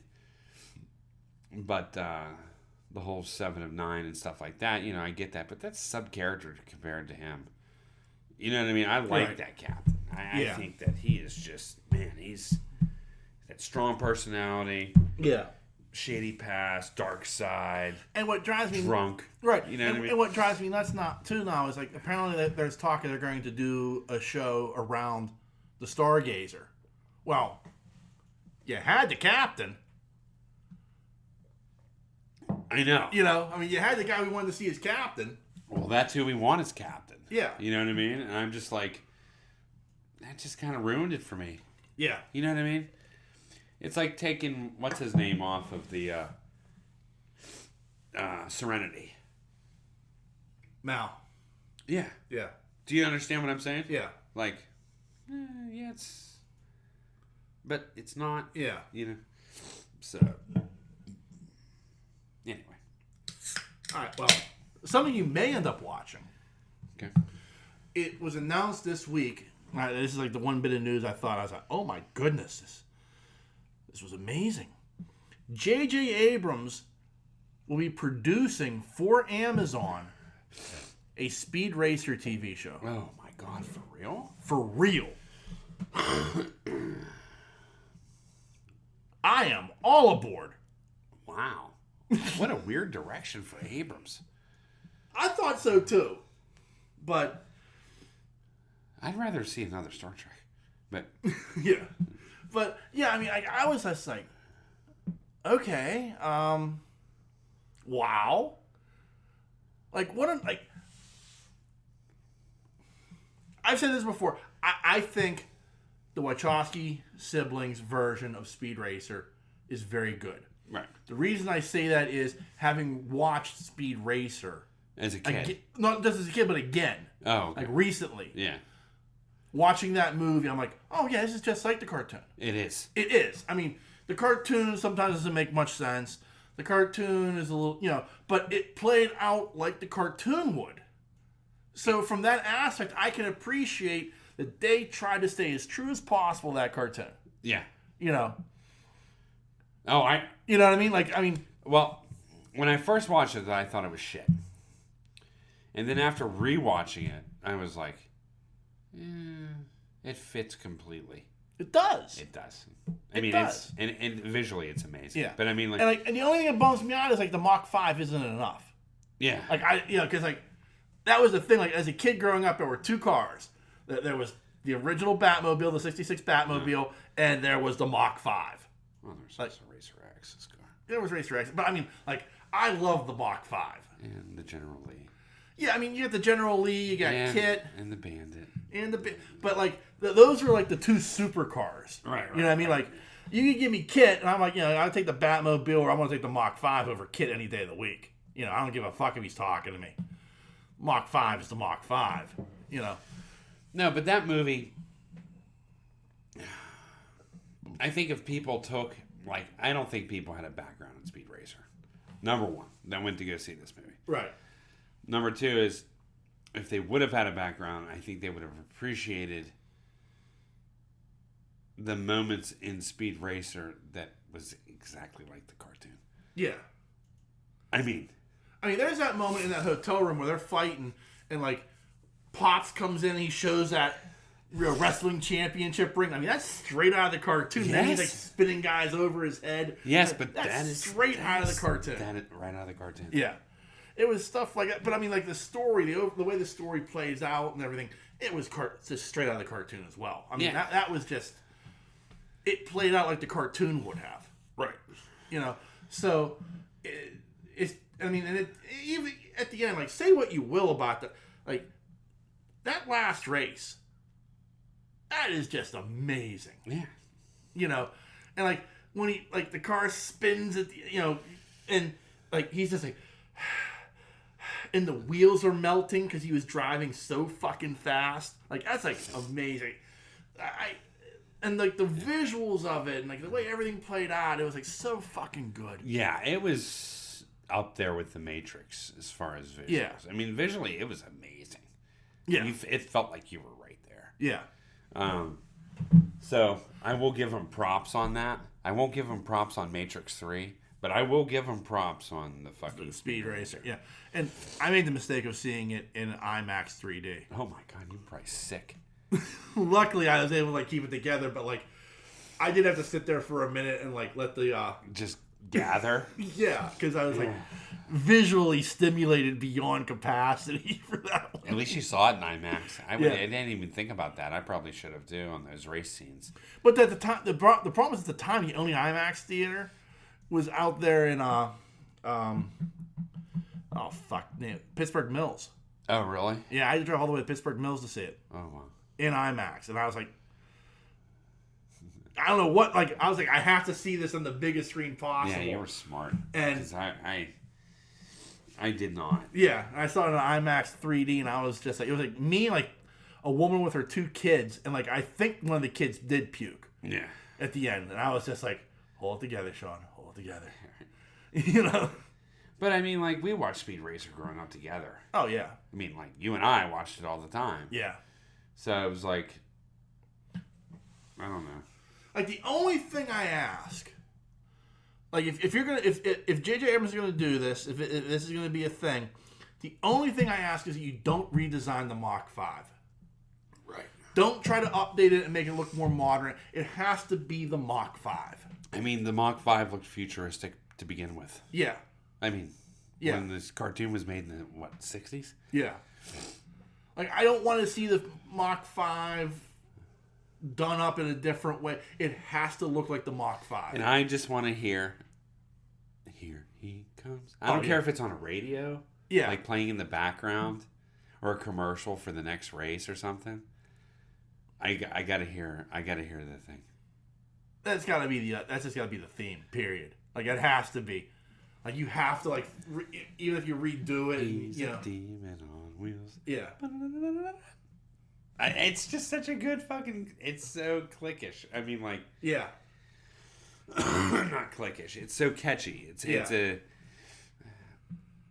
S2: But the whole 7 of 9 and stuff like that, I get that. But that's sub-character compared to him. You know what I mean? I like that captain. I think that he is just... Man, he's... That strong personality.
S1: Yeah.
S2: Shady past, dark side,
S1: and what drives me
S2: drunk,
S1: right?
S2: You know what I mean?
S1: And what drives me nuts now is like apparently there's talk that they're going to do a show around the Stargazer. Well, you had the captain.
S2: I know.
S1: I mean, you had the guy we wanted to see as captain.
S2: Well, that's who we want as captain.
S1: Yeah.
S2: You know what I mean? And I'm just like, that just kind of ruined it for me.
S1: Yeah.
S2: You know what I mean? It's like taking, what's his name off of the Serenity.
S1: Mal.
S2: Yeah.
S1: Yeah.
S2: Do you understand what I'm saying?
S1: Yeah.
S2: Like, yeah, it's... But it's not.
S1: Yeah.
S2: You know? So... Anyway.
S1: All right, well, something you may end up watching.
S2: Okay.
S1: It was announced this week. This is like the one bit of news I was like, oh my goodness, this was amazing. J.J. Abrams will be producing for Amazon a Speed Racer TV show.
S2: Oh my God, for real?
S1: For real. I am all aboard.
S2: Wow. What a weird direction for Abrams.
S1: I thought so too. But
S2: I'd rather see another Star Trek. But
S1: yeah. But yeah, I mean I was just like, okay, wow. Like I've said this before. I think the Wachowski siblings version of Speed Racer is very good.
S2: right.
S1: The reason I say that is having watched Speed Racer
S2: As a kid.
S1: not just as a kid, but again.
S2: Oh, okay.
S1: Like recently.
S2: Yeah.
S1: Watching that movie, I'm like, oh yeah, this is just like the cartoon.
S2: It is.
S1: It is. I mean, the cartoon sometimes doesn't make much sense. The cartoon is a little, but it played out like the cartoon would. So from that aspect, I can appreciate that they tried to stay as true as possible to that cartoon.
S2: Yeah.
S1: Oh, you know what I mean? Like, I mean...
S2: Well, when I first watched it, I thought it was shit. And then after rewatching it, I was like, it fits completely.
S1: It does.
S2: It does. I mean,
S1: does.
S2: It's and visually it's amazing.
S1: Yeah.
S2: But I mean,
S1: and the only thing that bums me out is like the Mach 5 isn't enough.
S2: Yeah.
S1: Like because like that was the thing. Like as a kid growing up, there were two cars. There was the original Batmobile, the '66 Batmobile, and there was the Mach 5.
S2: Well, there's also Racer X's car.
S1: There was Racer X, but I mean, like I love the Mach 5.
S2: And the General Lee.
S1: Yeah, I mean, you got the General Lee, you got Kit,
S2: and the Bandit,
S1: but like those are like the two supercars.
S2: Right.
S1: You know what I mean? Like you can give me Kit, and I'm like, I'll take the Batmobile, or I'm gonna take the Mach 5 over Kit any day of the week. I don't give a fuck if he's talking to me. Mach 5 is the Mach 5.
S2: No, but that movie, I think if people took, I don't think people had a background in Speed Racer. Number one, that went to go see this movie.
S1: Right.
S2: Number two is, if they would have had a background, I think they would have appreciated the moments in Speed Racer that was exactly like the cartoon.
S1: Yeah.
S2: I mean,
S1: there's that moment in that hotel room where they're fighting, and like Pops comes in and he shows that wrestling championship ring. That's straight out of the cartoon.
S2: Yes.
S1: Then he's like spinning guys over his head.
S2: Yes, but
S1: that's straight out of the cartoon.
S2: Right out of the cartoon.
S1: Yeah. It was stuff like that. But like the story, the way the story plays out and everything, it was just straight out of the cartoon as well. That was just, it played out like the cartoon would have. Right. So even at the end, like, say what you will about that last race, that is just amazing.
S2: Yeah.
S1: And like when he, like the car spins at the, and like he's just like, and the wheels are melting because he was driving so fucking fast. Like that's like amazing. And like the visuals of it and like the way everything played out, it was like so fucking good.
S2: Yeah, it was up there with The Matrix as far as visuals.
S1: Yeah.
S2: Visually it was amazing.
S1: Yeah.
S2: It felt like you were right there.
S1: Yeah.
S2: So I will give him props on that. I won't give him props on Matrix 3, but I will give him props on the fucking
S1: Speed Racer. Yeah. And I made the mistake of seeing it in IMAX 3D.
S2: Oh my God, you're probably sick.
S1: Luckily, I was able to keep it together, but like, I did have to sit there for a minute and like let the
S2: just gather.
S1: Yeah, because I was like visually stimulated beyond capacity for that one.
S2: At least you saw it in IMAX. I didn't even think about that. I probably should have too on those race scenes.
S1: But at the time, the problem is at the time the only IMAX theater was out there in Pittsburgh Mills.
S2: Oh, really?
S1: Yeah, I had to drive all the way to Pittsburgh Mills to see it.
S2: Oh, wow.
S1: In IMAX. And I was like, I don't know what, like, I was like, I have to see this on the biggest screen possible.
S2: Yeah, you were smart.
S1: And
S2: I did not.
S1: Yeah, I saw it in IMAX 3D, and I was just like, it was like me, like a woman with her 2 kids, and like I think one of the kids did puke.
S2: Yeah.
S1: At the end, and I was just like, hold it together, Sean, hold it together. You know.
S2: But I mean, like, we watched Speed Racer growing up together.
S1: Oh yeah.
S2: I mean, like, you and I watched it all the time.
S1: Yeah.
S2: So it was like, I don't know.
S1: Like, the only thing I ask, like, if you're gonna, if J.J. Abrams is gonna do this, if this is gonna be a thing, the only thing I ask is that you don't redesign the Mach 5.
S2: Right.
S1: Don't try to update it and make it look more modern. It has to be the Mach 5.
S2: I mean, the Mach 5 looked futuristic to begin with.
S1: Yeah.
S2: I mean,
S1: yeah.
S2: When this cartoon was made in the, 60s?
S1: Yeah. Like, I don't want to see the Mach 5 done up in a different way. It has to look like the Mach 5.
S2: And I just want to hear, here he comes. I don't care if it's on a radio, like playing in the background, or a commercial for the next race or something. I gotta hear the thing.
S1: That's just gotta be the theme. Period. Like, it has to be. Like, you have to, like, even if you redo it,
S2: He's
S1: you know.
S2: a demon on wheels.
S1: Yeah.
S2: It's just such a good fucking. It's so clickish. I mean, like.
S1: Yeah.
S2: Not clickish. It's so catchy. It's a.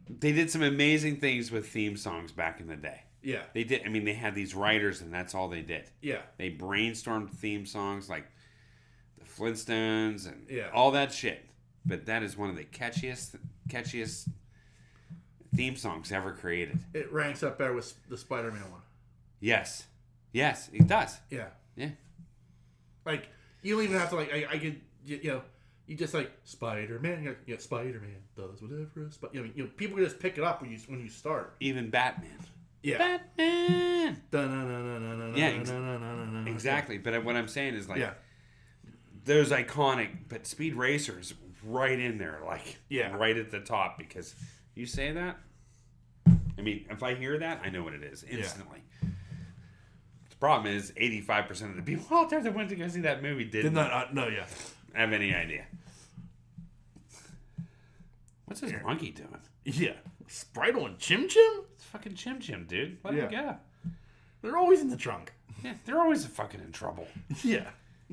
S2: They did some amazing things with theme songs back in the day.
S1: Yeah.
S2: They did. I mean, they had these writers, and that's all they did.
S1: Yeah.
S2: They brainstormed theme songs like the Flintstones and
S1: yeah.
S2: all that shit. But that is one of the catchiest theme songs ever created.
S1: It ranks up there with the Spider-Man one.
S2: Yes, it does.
S1: Yeah.
S2: Yeah.
S1: Like, you don't even have to, like, I could, you know, you just, like, Spider-Man, Spider-Man does whatever. You know, people can just pick it up when you start.
S2: Even Batman.
S1: Yeah.
S2: Batman.
S1: Yeah,
S2: exactly. But what I'm saying is, like, those iconic, but Speed Racer's right in there, like, right at the top, because you say that, I mean, if I hear that, I know what it is instantly. The problem is 85% of the people out there that went to go see that movie did not have any idea. What's this monkey doing?
S1: Yeah. Sprite on Chim Chim?
S2: It's fucking Chim Chim, dude. Let him go.
S1: They're always in the trunk.
S2: Yeah, they're always fucking in trouble.
S1: Yeah.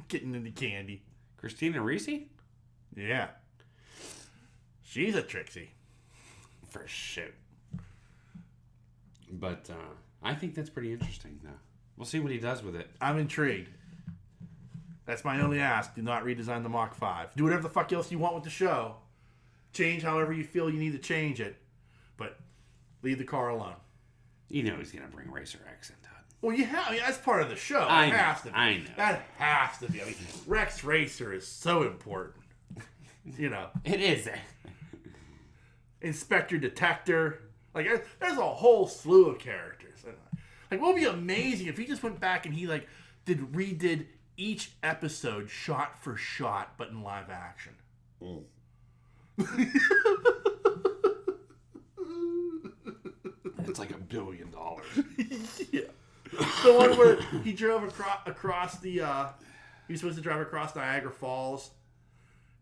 S1: Getting into candy.
S2: Christina Ricci?
S1: Yeah. She's a Trixie.
S2: For shit. But I think that's pretty interesting, though. We'll see what he does with it.
S1: I'm intrigued. That's my only ask. Do not redesign the Mach 5. Do whatever the fuck else you want with the show. Change however you feel you need to change it. But leave the car alone.
S2: You know he's going to bring Racer X into it.
S1: Well, I mean, that's part of the show.
S2: I
S1: know. That has to be. I mean, Rex Racer is so important. You know.
S2: It is.
S1: Inspector Detector. Like, there's a whole slew of characters. Like, what would be amazing if he just went back and he, like, redid each episode shot for shot, but in live action.
S2: It's like $1 billion.
S1: Yeah. The one where he drove across the, he was supposed to drive across Niagara Falls,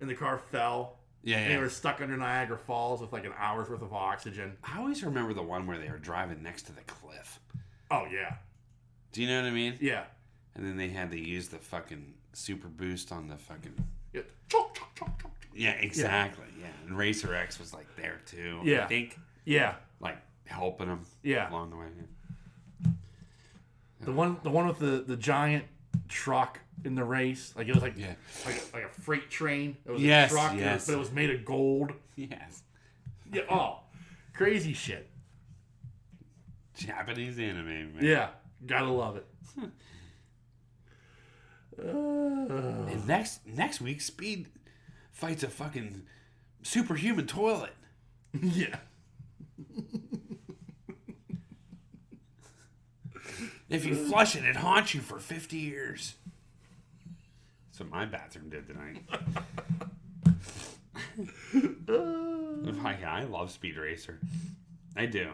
S1: and the car fell.
S2: Yeah,
S1: and they were stuck under Niagara Falls with like an hour's worth of oxygen.
S2: I always remember the one where they were driving next to the cliff.
S1: Oh, yeah.
S2: Do you know what I mean?
S1: Yeah.
S2: And then they had to use the fucking super boost on the fucking...
S1: Yeah,
S2: yeah, exactly. Yeah. And Racer X was like there too.
S1: Yeah.
S2: I think.
S1: Yeah.
S2: Like helping him along the way.
S1: Yeah. The one with the giant truck in the race, like it was like a freight train. It was a truck, but it was made of gold.
S2: Yes.
S1: Yeah. Oh, crazy shit.
S2: Japanese anime, man.
S1: Yeah, gotta love it.
S2: And next week, Speed fights a fucking superhuman toilet.
S1: Yeah.
S2: If you flush it, it haunts you for 50 years. That's what my bathroom did tonight. I love Speed Racer. I do.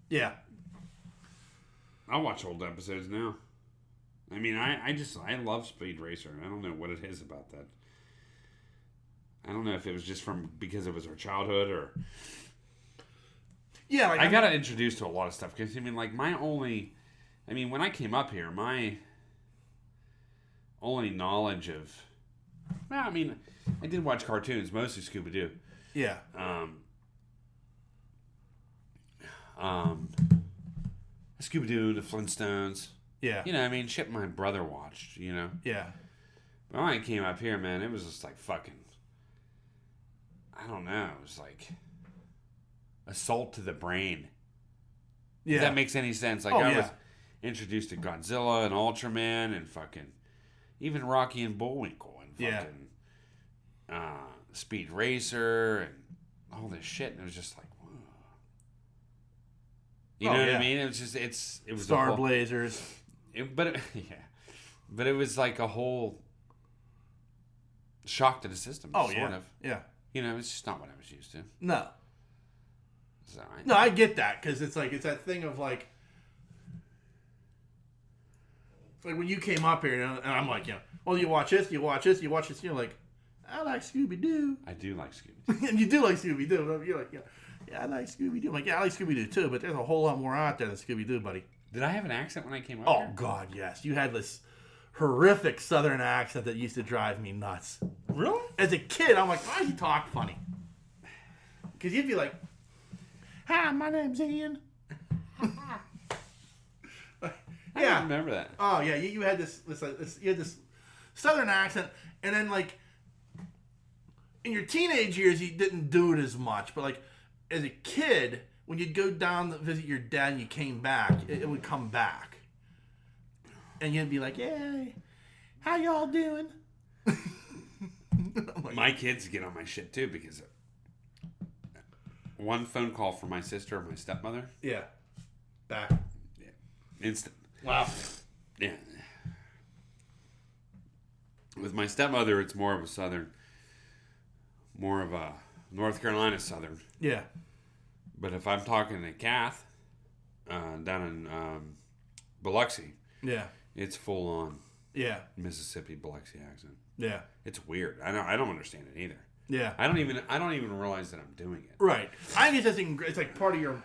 S1: Yeah.
S2: I watch old episodes now. I mean, I love Speed Racer. I don't know what it is about that. I don't know if it was just because it was our childhood or...
S1: Yeah,
S2: I got introduced to a lot of stuff. Because, I mean, like, when I came up here, my only knowledge of... Well, I mean, I did watch cartoons, mostly Scooby-Doo.
S1: Yeah.
S2: Scooby-Doo, the Flintstones.
S1: Yeah.
S2: You know, I mean, shit my brother watched, you know?
S1: Yeah.
S2: But when I came up here, man, it was just like fucking... I don't know. It was like... assault to the brain.
S1: Yeah.
S2: If that makes any sense. Like, I was introduced to Godzilla and Ultraman and fucking... even Rocky and Bullwinkle and fucking... Speed Racer and all this shit. And it was just like... whoa. You know what I mean? It was just... It was
S1: Star Blazers.
S2: But it was like a whole shock to the system. Sort of.
S1: Yeah.
S2: You know, it's just not what I was used to.
S1: No.
S2: So
S1: I get that because it's that thing of like when you came up here and I'm like, well, you watch this, you watch this, you watch this. You're like, I like Scooby Doo.
S2: I do like Scooby Doo.
S1: And you do like Scooby Doo. You're like, I like Scooby Doo. I'm like, I like Scooby Doo too, but there's a whole lot more out there than Scooby Doo, buddy.
S2: Did I have an accent when I came up
S1: here?
S2: here?
S1: Oh, God, yes. You had this horrific Southern accent that used to drive me nuts.
S2: Really?
S1: As a kid, I'm like, why does he talk funny? Because you'd be like, hi, my name's Ian.
S2: I don't remember that.
S1: Oh, yeah. You had this you had this Southern accent, and then, like, in your teenage years, you didn't do it as much, but, like, as a kid... when you'd go down to visit your dad and you came back, it would come back. And you'd be like, hey, how y'all doing?
S2: Like, my kids get on my shit too because one phone call from my sister or my stepmother.
S1: Yeah. Back.
S2: Yeah. Instant.
S1: Wow.
S2: Yeah. With my stepmother, it's more of a North Carolina Southern.
S1: Yeah.
S2: But if I'm talking to Kath down in Biloxi, it's full on Mississippi Biloxi accent.
S1: Yeah,
S2: it's weird. I don't understand it either.
S1: Yeah,
S2: I don't even realize that I'm doing it.
S1: Right. I think it's like part of your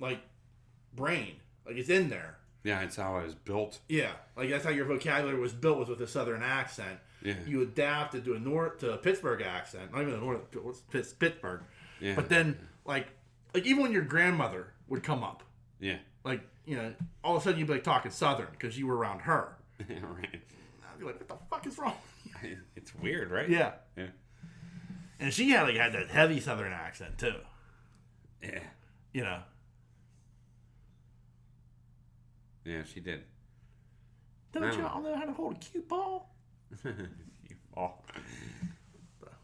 S1: like brain, like it's in there.
S2: Yeah, it's how I was built.
S1: Yeah, like that's how your vocabulary was built, was with a Southern accent.
S2: Yeah,
S1: you adapted to a Pittsburgh accent, not even a North Pittsburgh.
S2: Yeah,
S1: but then like even when your grandmother would come up.
S2: Yeah.
S1: Like, all of a sudden you'd be like talking Southern because you were around her.
S2: Yeah, right.
S1: I'd be like, what the fuck is wrong?
S2: It's weird, right?
S1: Yeah.
S2: Yeah.
S1: And she had that heavy Southern accent too.
S2: Yeah. Yeah, she did.
S1: Don't y'all know how to hold a cue ball?
S2: Cue ball.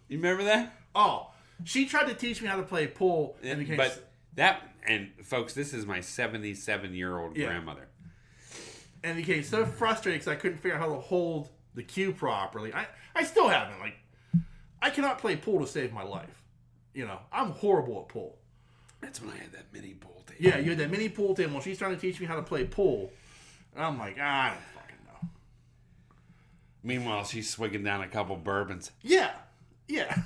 S2: You remember that?
S1: Oh. She tried to teach me how to play pool.
S2: And folks, this is my 77-year-old grandmother.
S1: And it became so frustrated because I couldn't figure out how to hold the cue properly. I still haven't. Like, I cannot play pool to save my life. I'm horrible at pool.
S2: That's when I had that mini pool table.
S1: Yeah, you had that mini pool table. When she's trying to teach me how to play pool, and I'm like, I don't fucking know.
S2: Meanwhile, she's swigging down a couple bourbons.
S1: Yeah. Yeah.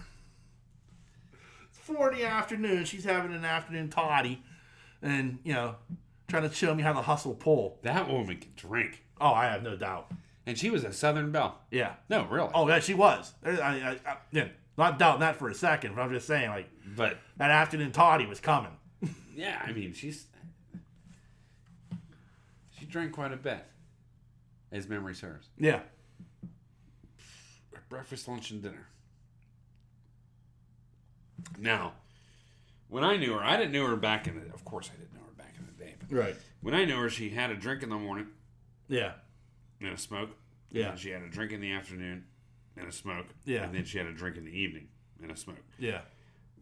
S1: 4 in the afternoon, she's having an afternoon toddy and, trying to show me how to hustle pool.
S2: That woman can drink.
S1: Oh, I have no doubt.
S2: And she was a Southern belle.
S1: Yeah.
S2: No, really.
S1: Oh, yeah, she was. I not doubting that for a second, but I'm just saying,
S2: but
S1: that afternoon toddy was coming.
S2: Yeah, I mean, she drank quite a bit, as memory serves.
S1: Yeah.
S2: Breakfast, lunch, and dinner. Now, when I knew her, I didn't know her back in the... Of course I didn't know her back in the day. But
S1: right.
S2: When I knew her, she had a drink in the morning.
S1: Yeah.
S2: And a smoke.
S1: Yeah.
S2: And she had a drink in the afternoon and a smoke.
S1: Yeah.
S2: And then she had a drink in the evening and a smoke.
S1: Yeah.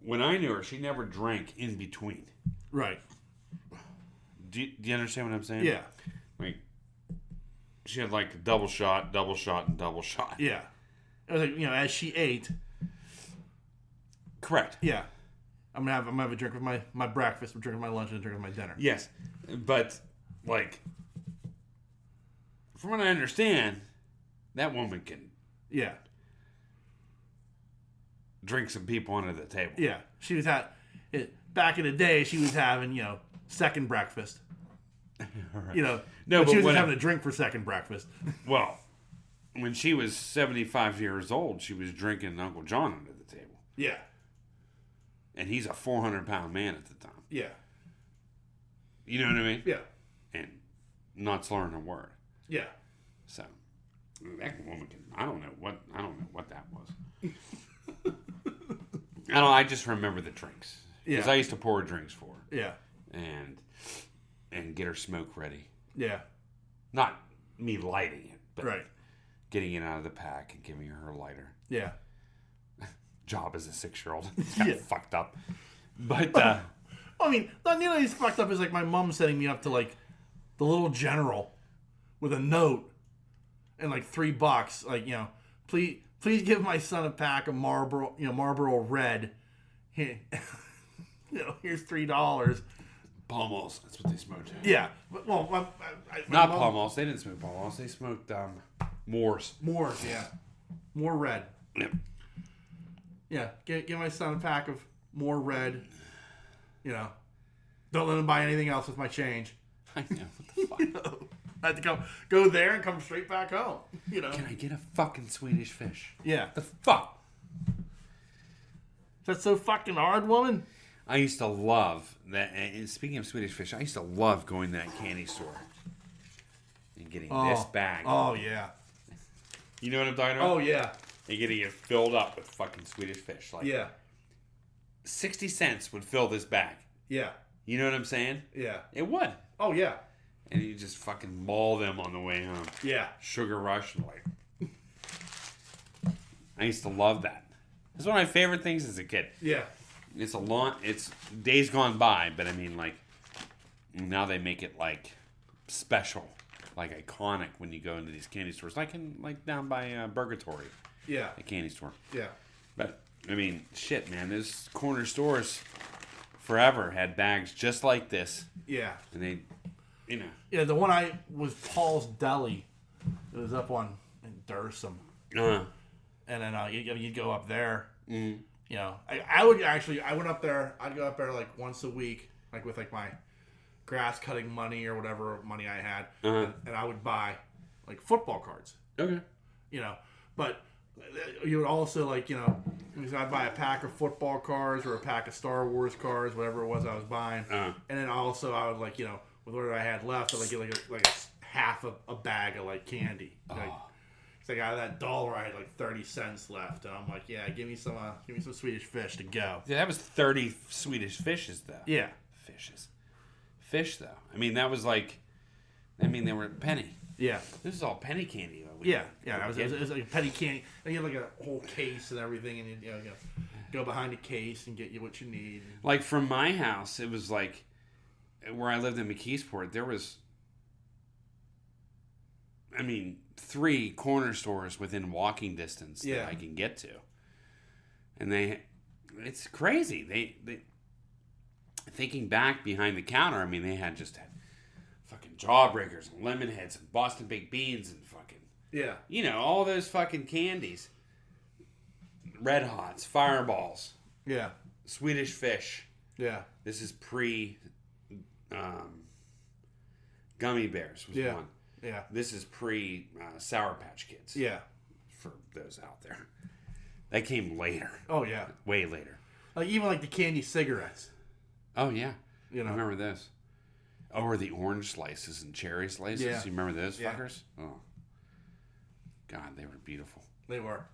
S2: When I knew her, she never drank in between.
S1: Right.
S2: Do you understand what I'm saying?
S1: Yeah.
S2: Like, she had like a double shot, and double shot.
S1: Yeah. It was like, as she ate...
S2: Correct.
S1: Yeah. I'm gonna have a drink with my breakfast, I'm drinking my lunch, and a drink with my dinner.
S2: Yes, but like, from what I understand, that woman can drink some people under the table.
S1: Yeah, she was back in the day. She was having second breakfast.
S2: No,
S1: but she was just having a drink for second breakfast.
S2: Well, when she was 75 years old, she was drinking Uncle John under the table.
S1: Yeah.
S2: And he's a 400-pound man at the time.
S1: Yeah.
S2: You know what I mean?
S1: Yeah.
S2: And not slurring a word.
S1: Yeah.
S2: So that woman can. I don't know what that was. I just remember the drinks. Because I used to pour drinks for her.
S1: Yeah.
S2: And get her smoke ready.
S1: Yeah.
S2: Not me lighting it, but
S1: right.
S2: Getting it out of the pack and giving her a lighter.
S1: Yeah.
S2: Job as a 6-year-old. It's kind of fucked up. But
S1: I mean, not nearly as fucked up as like my mom setting me up to like the Little General with a note and like $3, like please give my son a pack of Marlboro Red. Here, here's $3.
S2: Pall Malls, that's what they smoked.
S1: Yeah, well,
S2: not Pall Malls. They didn't smoke Pall Malls. They smoked Moors.
S1: Moors, yeah, more Red.
S2: Yep.
S1: Yeah, give my son a pack of more Red. Don't let him buy anything else with my change.
S2: I know. What the fuck?
S1: I had to go there and come straight back home.
S2: Can I get a fucking Swedish fish?
S1: Yeah.
S2: The fuck?
S1: Is that so fucking hard, woman?
S2: I used to love that. And speaking of Swedish fish, I used to love going to that candy store and getting this bag.
S1: Oh, yeah.
S2: You know what I'm talking about?
S1: Oh, yeah.
S2: And getting it filled up with fucking Swedish fish. Like,
S1: yeah.
S2: 60 cents would fill this bag.
S1: Yeah.
S2: You know what I'm saying?
S1: Yeah.
S2: It would.
S1: Oh, yeah.
S2: And you just fucking maul them on the way home.
S1: Yeah.
S2: Sugar rush. Like, I used to love that. It's one of my favorite things as a kid.
S1: Yeah.
S2: It's days gone by, but I mean, like, now they make it like special, like iconic when you go into these candy stores, like down by Burgatory.
S1: Yeah.
S2: A candy store.
S1: Yeah.
S2: But I mean, shit, man, those corner stores forever had bags just like this.
S1: Yeah.
S2: And they,
S1: Yeah, the one I was Paul's Deli. It was up in Durham.
S2: Uh-huh.
S1: And then you'd go up there.
S2: Mm.
S1: I went up there. I'd go up there like once a week, like with like my grass cutting money or whatever money I had, and I would buy like football cards.
S2: Okay.
S1: But you would also like I'd buy a pack of football cards or a pack of Star Wars cards, whatever it was I was buying, and then also I would like with what I had left, I'd like get like a half a bag of like candy. It's like out of that $1, I had like 30 cents left, and I'm like, yeah, give me some Swedish fish to go.
S2: Yeah, that was 30 Swedish fishes though.
S1: Yeah,
S2: fish though. I mean, that was like, they were a penny.
S1: Yeah,
S2: this is all penny candy.
S1: Yeah. It was like a penny candy. And you had like a whole case and everything, and you go behind the case and get you what you need.
S2: Like from my house, it was like where I lived in McKeesport. There was, 3 corner stores within walking distance that I can get to, and it's crazy. They thinking back behind the counter. They had fucking Jawbreakers and Lemonheads and Boston Baked Beans and fucking all those fucking candies, Red Hots, Fireballs, Swedish Fish. Yeah, this is pre Gummy Bears was one. Yeah. This is pre Sour Patch Kids. Yeah. For those out there. That came later. Oh, yeah. Way later.
S1: Like even like the candy cigarettes.
S2: Oh, yeah. I remember those. Oh, or the orange slices and cherry slices. Yeah. You remember those fuckers? Oh. God, they were beautiful.
S1: They were.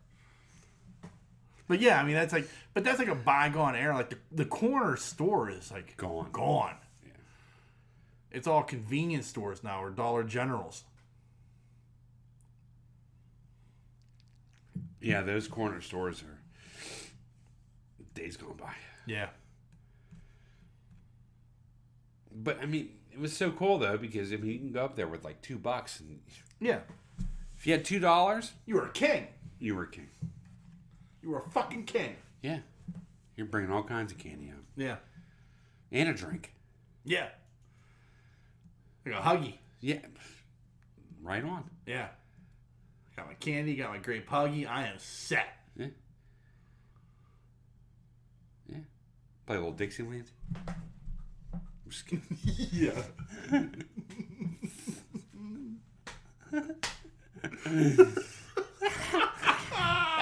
S1: But yeah, that's like a bygone era. Like the corner store is like gone. It's all convenience stores now or Dollar Generals.
S2: Yeah, those corner stores are days gone by. Yeah. But it was so cool though because you can go up there with like $2 and if you had $2,
S1: you were a king.
S2: You were a king.
S1: You were a fucking king.
S2: Yeah. You're bringing all kinds of candy out.
S1: Yeah.
S2: And a drink.
S1: Yeah. Like a Huggy.
S2: Yeah. Right on.
S1: Yeah. Got my candy, got my grape Huggy. I am set.
S2: Yeah. Yeah. Play a little Dixieland. I'm just kidding.
S1: Yeah.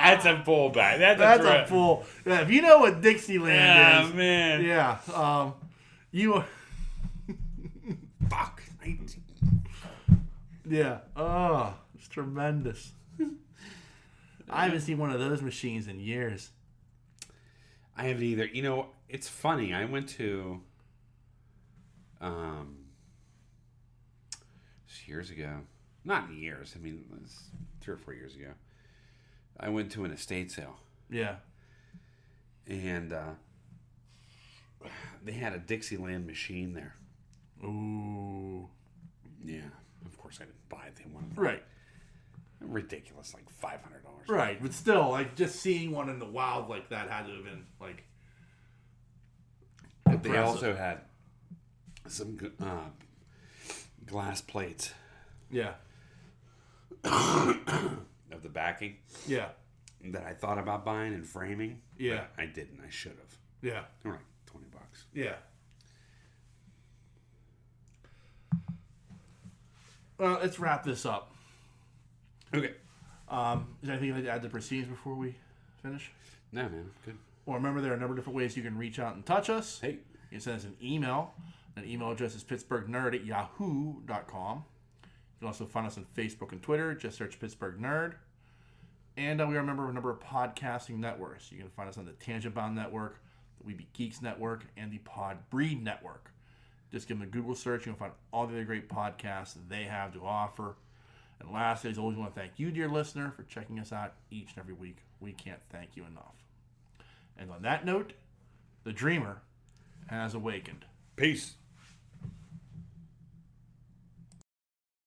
S2: That's a pullback.
S1: That's a full. Yeah, if you know what Dixieland is.
S2: Man.
S1: Yeah. You.
S2: Fuck.
S1: Yeah. Oh, it's tremendous. I haven't seen one of those machines in years.
S2: I haven't either. You know, it's funny. I went to years ago. Not years. I mean, it was 3 or 4 years ago. I went to an estate sale.
S1: Yeah.
S2: And they had a Dixieland machine there.
S1: Ooh.
S2: Yeah. Of course, I didn't buy it. They wanted
S1: right.
S2: Ridiculous, like $500.
S1: Right, but still, like, just seeing one in the wild like that had to have been, like,
S2: but they also had some glass plates.
S1: Yeah.
S2: Of the backing.
S1: Yeah.
S2: That I thought about buying and framing.
S1: Yeah.
S2: I didn't. I should have.
S1: Yeah.
S2: They were like $20.
S1: Yeah. Well, let's wrap this up.
S2: Okay.
S1: Is there anything you'd like to add to proceedings before we finish?
S2: No, man. Good.
S1: Well, remember, there are a number of different ways you can reach out and touch us.
S2: Hey.
S1: You can send us an email. That email address is pittsburghnerd@yahoo.com. You can also find us on Facebook and Twitter. Just search Pittsburgh Nerd. And we are a member of a number of podcasting networks. You can find us on the Tangent Bound Network, the We Be Geeks Network, and the Pod Breed Network. Just give them a Google search. You can find all the other great podcasts that they have to offer. And lastly, as always, I want to thank you, dear listener, for checking us out each and every week. We can't thank you enough. And on that note, the dreamer has awakened.
S2: Peace.